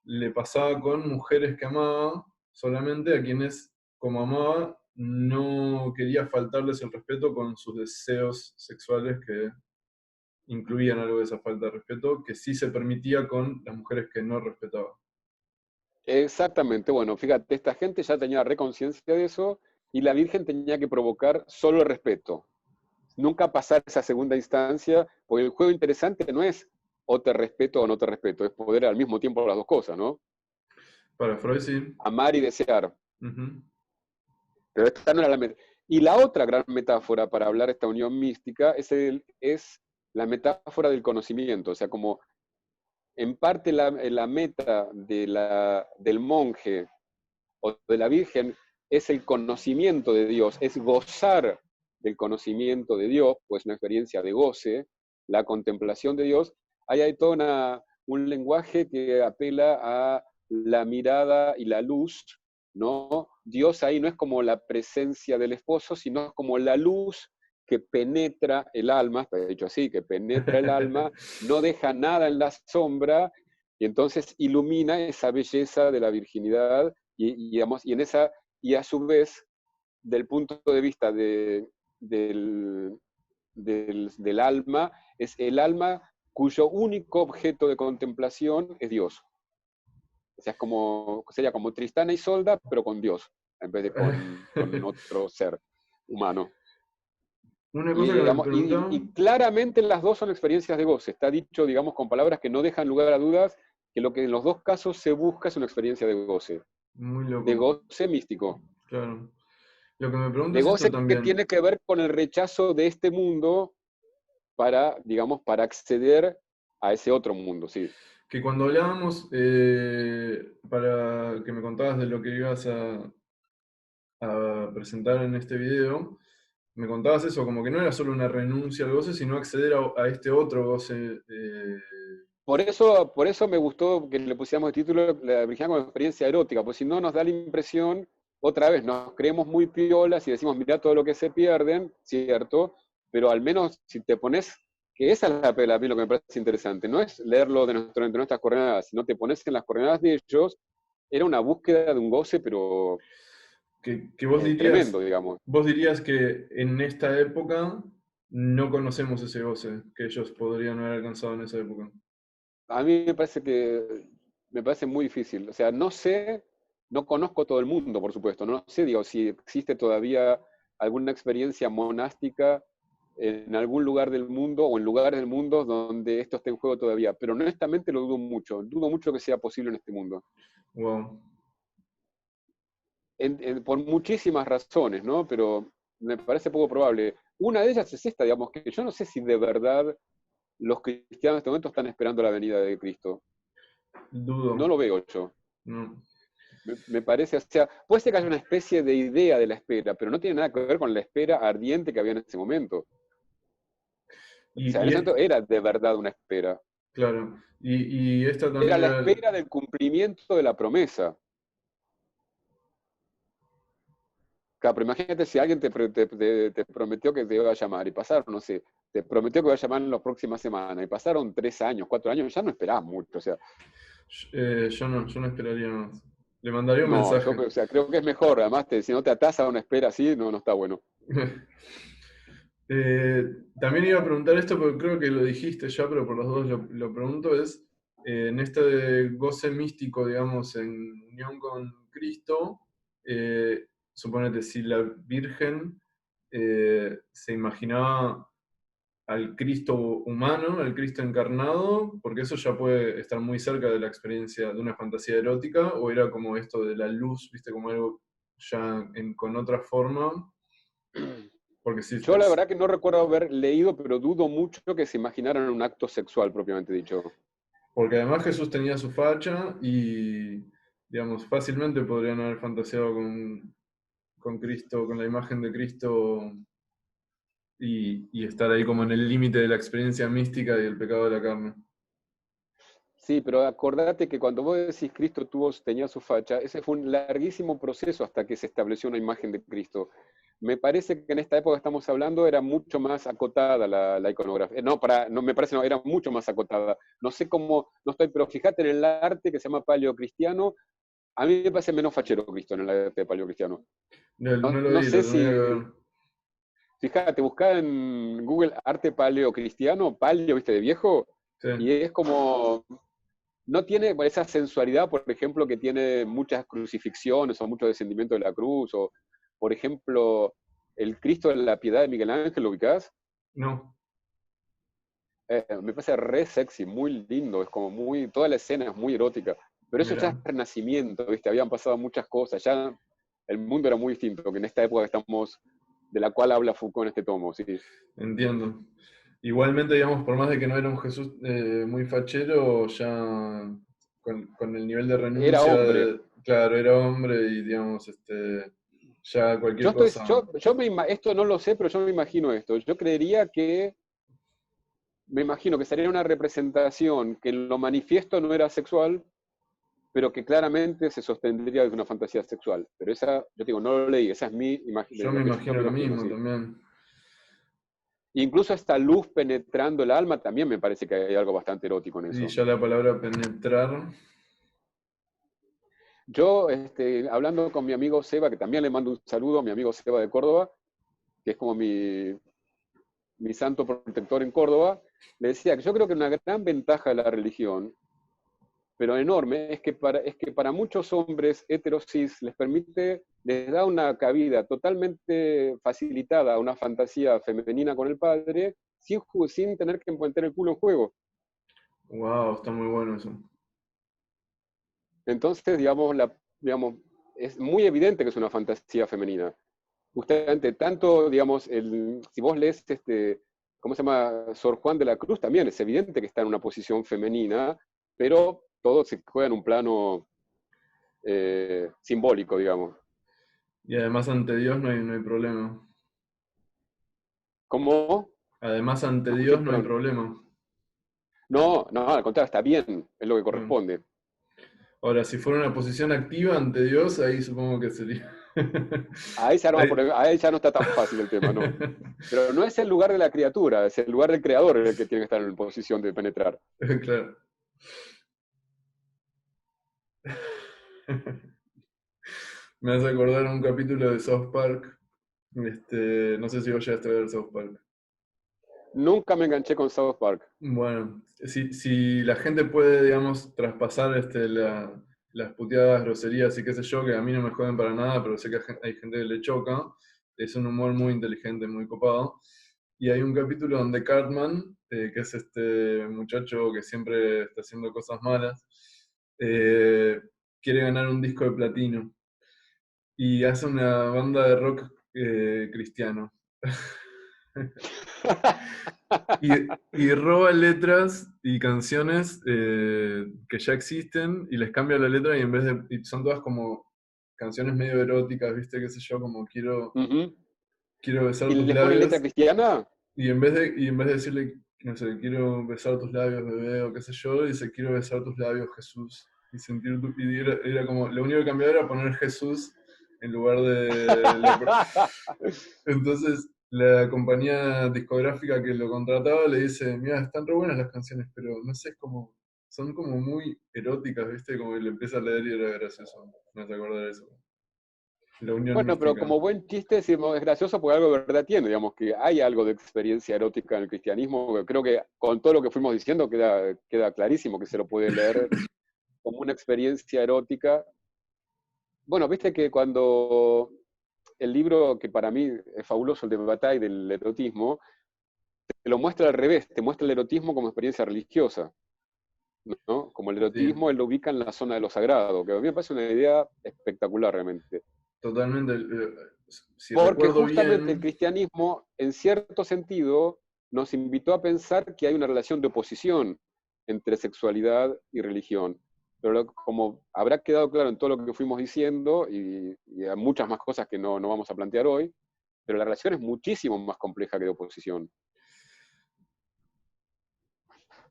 le pasaba con mujeres que amaba, solamente a quienes, como amaba, no quería faltarles el respeto con sus deseos sexuales que incluían algo de esa falta de respeto, que sí se permitía con las mujeres que no respetaba. Exactamente. Bueno, fíjate, esta gente ya tenía reconciencia de eso y la Virgen tenía que provocar solo el respeto. Nunca pasar esa segunda instancia, porque el juego interesante no es o te respeto o no te respeto, es poder al mismo tiempo las dos cosas, ¿no? Para Freud sí. Amar y desear. Ujú. Pero esta no era la meta. Y la otra gran metáfora para hablar de esta unión mística es la metáfora del conocimiento, o sea, como en parte la meta del monje o de la Virgen es el conocimiento de Dios, es gozar del conocimiento de Dios, pues una experiencia de goce, la contemplación de Dios. Ahí hay todo un lenguaje que apela a la mirada y la luz, ¿no? Dios ahí no es como la presencia del esposo, sino como la luz que penetra el alma, está dicho así, que penetra el alma, no deja nada en la sombra, y entonces ilumina esa belleza de la virginidad digamos, y a su vez, del punto de vista del, del alma, es el alma cuyo único objeto de contemplación es Dios. O sea, sería como Tristán y Isolda, pero con Dios, en vez de con otro ser humano. Una Y, cosa que me digamos, preguntaba, y claramente las dos son experiencias de goce. Está dicho, digamos, con palabras que no dejan lugar a dudas, que lo que en los dos casos se busca es una experiencia Muy de loco, goce místico, claro. Lo que me pregunto de es esto goce que también, tiene que ver con el rechazo de este mundo para, digamos, para acceder a ese otro mundo, sí. que cuando hablábamos, para que me contabas de lo que ibas a presentar en este video, me contabas eso, como que no era solo una renuncia al goce, sino acceder a este otro goce. Por eso me gustó que le pusiéramos el título La virginidad como experiencia erótica, porque si no nos da la impresión, otra vez, nos creemos muy piolas y decimos, mira todo lo que se pierden, cierto, pero al menos si te pones, que esa es a mí lo que me parece interesante, no es leerlo de nuestras coordenadas, sino te pones en las coordenadas de ellos, era una búsqueda de un goce, pero Que tremendo, digamos. vos dirías que en esta época no conocemos ese goce que ellos podrían haber alcanzado en esa época. A mí me parece muy difícil. O sea, no sé, no conozco todo el mundo, por supuesto. No sé, digo, si existe todavía alguna experiencia monástica en algún lugar del mundo o en lugares del mundo donde esto esté en juego todavía. Pero honestamente lo dudo mucho. Dudo mucho que sea posible en este mundo. Wow. Por muchísimas razones, ¿no? Pero me parece poco probable. Una de ellas es esta, digamos, que yo no sé si de verdad los cristianos en este momento están esperando la venida de Cristo. No Dudo. lo veo yo. No. Me parece, o sea, puede ser que haya una especie de idea de la espera, pero no tiene nada que ver con la espera ardiente que había en ese momento. O sea, en ese momento era de verdad una espera. Claro. Y esta Era también la era espera del cumplimiento de la promesa. Claro, pero imagínate si alguien te prometió que te iba a llamar y pasaron, no sé, te prometió que iba a llamar en las próximas semanas y pasaron 3 años, 4 años, ya no esperabas mucho. O sea, yo no esperaría más. Le mandaría un no, yo mensaje. o sea, creo que es mejor. Además, si no te atás a una espera así, no, no está bueno. También iba a preguntar esto porque creo que lo dijiste ya, pero por los dos lo pregunto, es en este goce místico, digamos, en unión con Cristo, suponete, si la Virgen se imaginaba al Cristo humano, al Cristo encarnado, porque eso ya puede estar muy cerca de la experiencia de una fantasía erótica, o era como esto de la luz, viste, como algo ya con otra forma, porque si, Yo la verdad que no recuerdo haber leído, pero dudo mucho que se imaginaran un acto sexual propiamente dicho. porque además Jesús tenía su facha y, digamos, fácilmente podrían haber fantaseado con Cristo, con la imagen de Cristo y estar ahí como en el límite de la experiencia mística y el pecado de la carne. Sí, pero acordate que cuando vos decís Cristo tenía su facha, ese fue un larguísimo proceso hasta que se estableció una imagen de Cristo. Me parece que en esta época que estamos hablando era mucho más acotada la iconografía. No, me parece, no, era mucho más acotada. No sé cómo, no estoy, pero fíjate en el arte que se llama paleocristiano, a mí me parece menos fachero Cristo en el arte paleocristiano. No, no No, lo no vi, lo sé tendría que ver. si, fíjate, buscá en Google arte paleocristiano, paleo, viste, de viejo, Sí, y es como, no tiene esa sensualidad, por ejemplo, que tiene muchas crucifixiones o mucho descendimiento de la cruz, o por ejemplo, el Cristo de la Piedad de Miguel Ángel, ¿lo ubicás? no, Me parece re sexy, muy lindo, es como muy, toda la escena es muy erótica, pero eso ya es mira, renacimiento, ¿viste? Habían pasado muchas cosas, ya el mundo era muy distinto, que en esta época que estamos, de la cual habla Foucault en este tomo, ¿sí? entiendo. Igualmente, digamos, por más de que no era un Jesús muy fachero, ya con el nivel de Era renuncia, hombre. claro, era hombre y, digamos, ya cualquier cosa. Esto no lo sé, pero yo me imagino esto. Yo creería que, me imagino que sería una representación que en lo manifiesto no era sexual, pero que claramente se sostendría de una fantasía sexual. Pero esa, yo digo, no lo leí, esa es mi imagen, de Yo me lo que yo imagino me lo imagino, mismo sí. también. Incluso esta luz penetrando el alma también me parece que hay algo bastante erótico en Y eso. ya la palabra penetrar, Yo, hablando con mi amigo Seba, que también le mando un saludo a mi amigo Seba de Córdoba, que es como mi santo protector en Córdoba, le decía que yo creo que una gran ventaja de la religión, pero enorme, es que para muchos hombres heterosis les da una cabida totalmente facilitada a una fantasía femenina con el padre, sin tener que meter el culo en juego. wow, está muy bueno eso. Entonces, digamos, es muy evidente que es una fantasía femenina. Justamente, tanto, digamos, si vos lees ¿cómo se llama? Sor Juan de la Cruz, también es evidente que está en una posición femenina, pero todo se juega en un plano simbólico, digamos. Y además ante Dios no hay problema. ¿Cómo? Además ante No escuché, Dios no hay perdón. problema. No, no, al contrario, está bien, es lo que Bueno. corresponde. Ahora, si fuera una posición activa ante Dios, ahí supongo que sería. Ahí se arma Ahí- problema, ahí ya no está tan fácil el tema, ¿no? Pero no es el lugar de la criatura, es el lugar del creador el que tiene que estar en posición de penetrar. Claro. Me hace acordar un capítulo de South Park. No sé si vos llegaste a ver South Park. Nunca me enganché con South Park. Bueno, si la gente puede, digamos, traspasar las puteadas, groserías y qué sé yo, que a mí no me joden para nada, pero sé que hay gente que le choca, es un humor muy inteligente, muy copado. Y hay un capítulo donde Cartman, que es este muchacho que siempre está haciendo cosas malas, eh, quiere ganar un disco de platino y hace una banda de rock cristiano. Y, y roba letras y canciones que ya existen y les cambia la letra y en vez de. Y son todas como canciones medio eróticas, ¿viste? ¿Qué sé yo? Como Ujú. quiero ¿Y besar tus le ponen letra labios. cristiana? Y en vez de decirle, no sé, quiero besar tus labios, bebé, o qué sé yo, dice, quiero besar tus labios, Jesús. Y sentir tu. Y era como. Lo único que cambiaba era poner Jesús en lugar de Entonces, la compañía discográfica que lo contrataba le dice, mira, están re buenas las canciones, pero no sé, son como muy eróticas, ¿viste? Como que le empieza a leer y era gracioso. Me hace acordar de eso. La unión Bueno, pero mística. como buen chiste es gracioso porque algo de verdad tiene, digamos que hay algo de experiencia erótica en el cristianismo, que creo que con todo lo que fuimos diciendo queda clarísimo que se lo puede leer como una experiencia erótica. Bueno, viste que cuando el libro que para mí es fabuloso, el de Bataille del erotismo, te lo muestra al revés, te muestra el erotismo como experiencia religiosa, ¿no? Como el Sí, erotismo él lo ubica en la zona de lo sagrado, que a mí me parece una idea espectacular realmente. totalmente. Si Porque recuerdo justamente el bien, cristianismo, en cierto sentido, nos invitó a pensar que hay una relación de oposición entre sexualidad y religión. Pero como habrá quedado claro en todo lo que fuimos diciendo, y hay muchas más cosas que no vamos a plantear hoy, pero la relación es muchísimo más compleja que de oposición.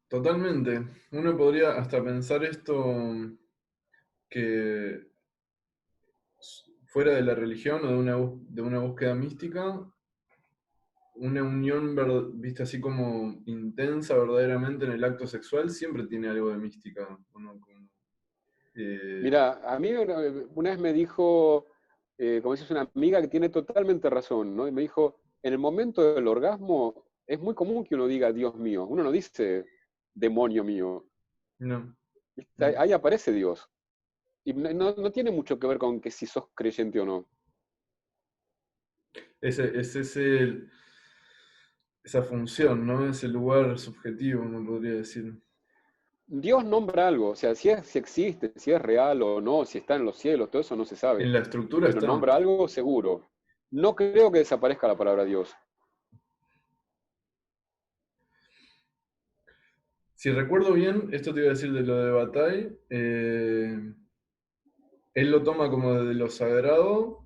totalmente. Uno podría hasta pensar esto que fuera de la religión o de una búsqueda mística, una unión, viste, así como intensa verdaderamente en el acto sexual, siempre tiene algo de mística. ¿O no? Eh, Mira, a mí una vez me dijo, como dices, una amiga que tiene totalmente razón, ¿no? Y me dijo, en el momento del orgasmo es muy común que uno diga Dios mío, uno no dice demonio mío. no, ¿Viste? Ahí, no. ahí aparece Dios. Y no tiene mucho que ver con que si sos creyente o no. Esa función, ¿no? Ese lugar subjetivo, uno podría decir. Dios nombra algo, o sea, si existe, si es real o no, si está en los cielos, todo eso no se sabe. En la estructura Pero está. nombra algo seguro. No creo que desaparezca la palabra Dios. Si recuerdo bien, esto te iba a decir de lo de Bataille, él lo toma como desde lo sagrado,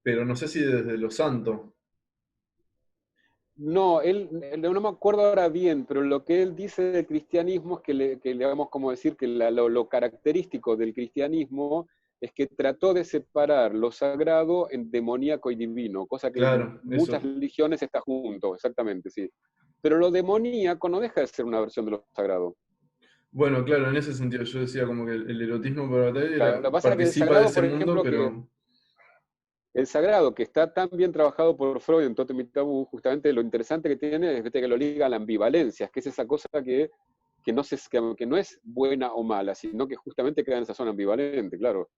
pero no sé si desde lo santo. No, él no me acuerdo ahora bien, pero lo que él dice del cristianismo es que le vamos como decir que lo característico del cristianismo es que trató de separar lo sagrado en demoníaco y divino, cosa que en Claro, muchas eso. religiones está junto, exactamente, sí. Pero lo demoníaco no deja de ser una versión de lo sagrado. Bueno, claro, en ese sentido yo decía como que el erotismo para Bataille Claro, lo que pasa es que el participa de sagrado, ese por mundo, ejemplo, pero el sagrado, que está tan bien trabajado por Freud en Totem y Tabú, justamente lo interesante que tiene es viste, que lo liga a la ambivalencia, que es esa cosa que no es buena o mala, sino que justamente queda en esa zona ambivalente, claro.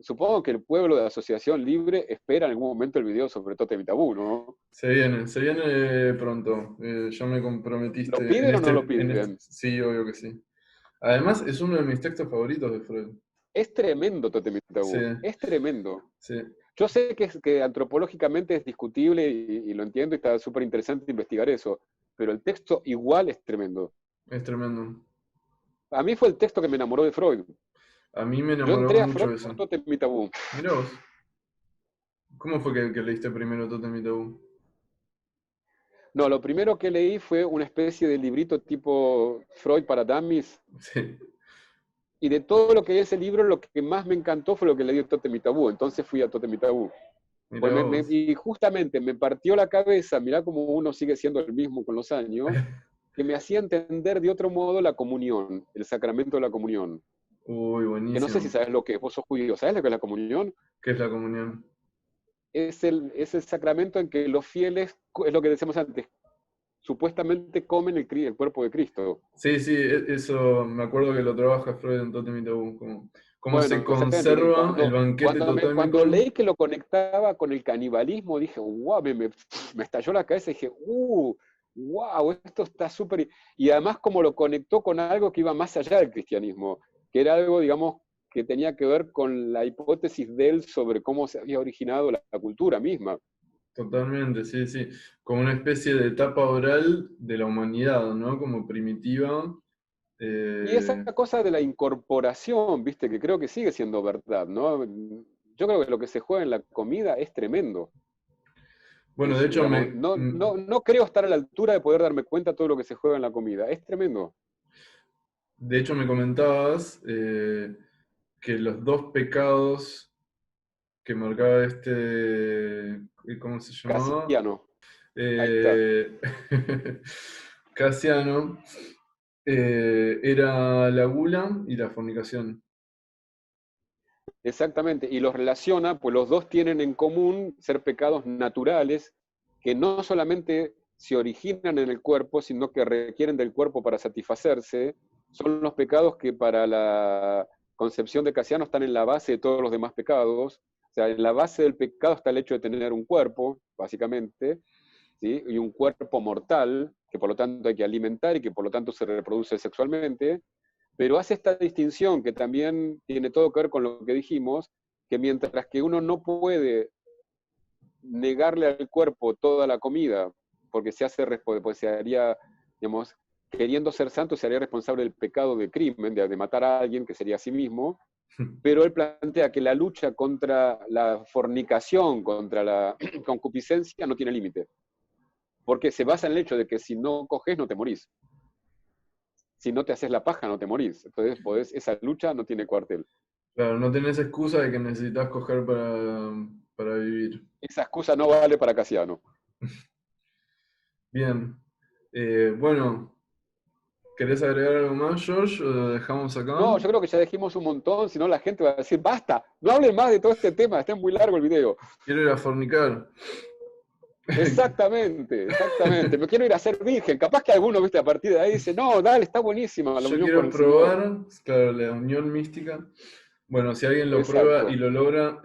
Supongo que el pueblo de Asociación Libre espera en algún momento el video sobre Totem y Tabú, ¿no? se viene pronto. Ya me ¿Lo comprometiste en piden o no lo este, piden? sí, obvio que sí. Además, es uno de mis textos favoritos de Freud. Es tremendo Tótem y Sí, Tabú, es tremendo. sí, Yo sé que antropológicamente es discutible y lo entiendo y está súper interesante investigar eso, pero el texto igual es tremendo. es tremendo. A mí fue el texto que me enamoró de Freud. A mí me Yo enamoró entré a mucho Freud por eso. Tótem y Tabú. Mirá vos, ¿cómo fue que leíste primero Totem y Tabú? No, lo primero que leí fue una especie de librito tipo Freud para dummies, Sí, y de todo lo que hay en ese libro, lo que más me encantó fue lo que leí Tótem y Tabú. Entonces fui a Tótem y Tabú. mirá Pues vos. y justamente me partió la cabeza, mirá cómo uno sigue siendo el mismo con los años, que me hacía entender de otro modo la comunión, el sacramento de la comunión. Uy, Que no sé si buenísimo. sabes lo que es, vos sos judío, ¿sabes lo que es la comunión? ¿Qué es la comunión? Es el sacramento en que los fieles, es lo que decíamos antes, supuestamente comen el cuerpo de Cristo. Sí, sí, eso me acuerdo que lo trabaja Freud en Totem y Tabú, cómo se Bueno, exactamente. Y conserva el banquete cuando totémico. leí que lo conectaba con el canibalismo, dije, wow, me estalló la cabeza y dije, wow, esto está súper. Y además como lo conectó con algo que iba más allá del cristianismo, que era algo, digamos, que tenía que ver con la hipótesis de él sobre cómo se había originado la cultura misma. Totalmente, sí, sí. Como una especie de etapa oral de la humanidad, ¿no? Como primitiva. Y esa Eh, cosa de la incorporación, viste, que creo que sigue siendo verdad, ¿no? Yo creo que lo que se juega en la comida es tremendo. bueno, de hecho, Digamos, no creo estar a la altura de poder darme cuenta de todo lo que se juega en la comida. Es tremendo. de hecho me comentabas que los dos pecados que marcaba ¿cómo se llamaba? Casiano, ahí está. Eh, Casiano, era la gula y la fornicación. Exactamente. Y los relaciona, pues los dos tienen en común ser pecados naturales que no solamente se originan en el cuerpo, sino que requieren del cuerpo para satisfacerse. Son los pecados que para la concepción de Casiano están en la base de todos los demás pecados. O sea, en la base del pecado está el hecho de tener un cuerpo, básicamente, ¿sí? Y un cuerpo mortal, que por lo tanto hay que alimentar y que por lo tanto se reproduce sexualmente, pero hace esta distinción que también tiene todo que ver con lo que dijimos, que mientras que uno no puede negarle al cuerpo toda la comida, porque se hace, pues se haría, digamos, queriendo ser santo, se haría responsable del pecado de crimen, de matar a alguien, que sería a sí mismo, pero él plantea que la lucha contra la fornicación, contra la concupiscencia, no tiene límite, porque se basa en el hecho de que si no coges, no te morís. Si no te haces la paja, no te morís. Entonces, esa lucha no tiene cuartel. Claro, no tenés excusa de que necesitas coger para vivir. Esa excusa no vale para Casiano. Bien. Bueno, ¿querés agregar algo más, George? ¿O lo dejamos acá? No, yo creo que ya dijimos un montón, si no la gente va a decir, basta, no hablen más de todo este tema, está muy largo el video. Quiero ir a fornicar. Exactamente, exactamente. Me quiero ir a ser virgen. Capaz que alguno, viste, a partir de ahí dice, no, dale, está buenísima la Yo unión con quiero el Señor. probar, claro, la unión mística. Bueno, si alguien lo prueba y Exacto. lo logra,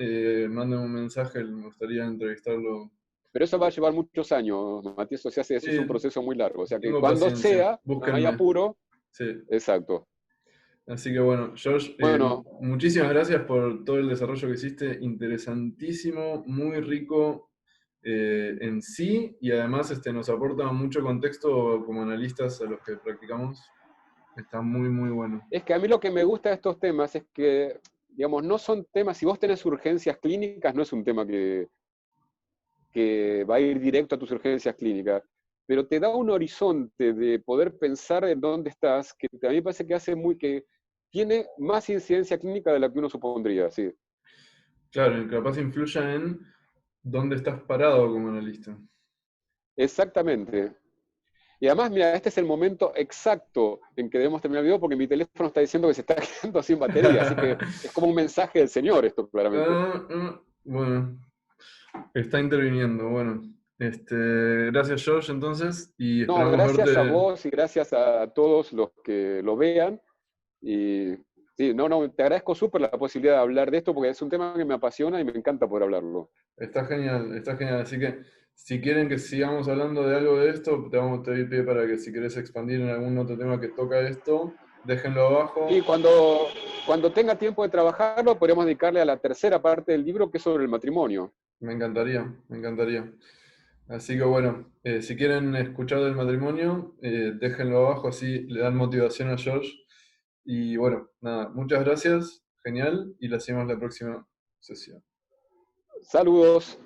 mándame un mensaje, me gustaría entrevistarlo. Pero eso va a llevar muchos años, Matías, o sea, es un Sí, proceso muy largo. O sea que tengo cuando paciencia, sea, no hay búsquenme. apuro. Sí. Exacto. Así que bueno, George, Bueno, muchísimas gracias por todo el desarrollo que hiciste, interesantísimo, muy rico en sí y además nos aporta mucho contexto como analistas a los que practicamos. Está muy, muy bueno. es que a mí lo que me gusta de estos temas es que, digamos, no son temas, si vos tenés urgencias clínicas, no es un tema que va a ir directo a tus urgencias clínicas, pero te da un horizonte de poder pensar en dónde estás, que a mí me parece que hace que tiene más incidencia clínica de la que uno supondría, sí. Claro, y capaz influya en dónde estás parado como analista. Exactamente. Y además, mira, este es el momento exacto en que debemos terminar el video porque mi teléfono está diciendo que se está quedando sin batería, así que es como un mensaje del Señor esto, claramente. Bueno, está interviniendo. Bueno, gracias George entonces y No, esperamos gracias a verte. vos y gracias a todos los que lo vean. Y sí, no, te agradezco súper la posibilidad de hablar de esto porque es un tema que me apasiona y me encanta poder hablarlo. Está genial, está genial. Así que si quieren que sigamos hablando de algo de esto, te vamos a pedir pie para que si querés expandir en algún otro tema que toca esto, déjenlo Y abajo. cuando tenga tiempo de trabajarlo, podríamos dedicarle a la tercera parte del libro, que es sobre el matrimonio. Me encantaría, me encantaría. Así que bueno, si quieren escuchar del matrimonio, déjenlo abajo, así le dan motivación a George. Y bueno, nada, muchas gracias, genial, y la seguimos la próxima sesión. Saludos.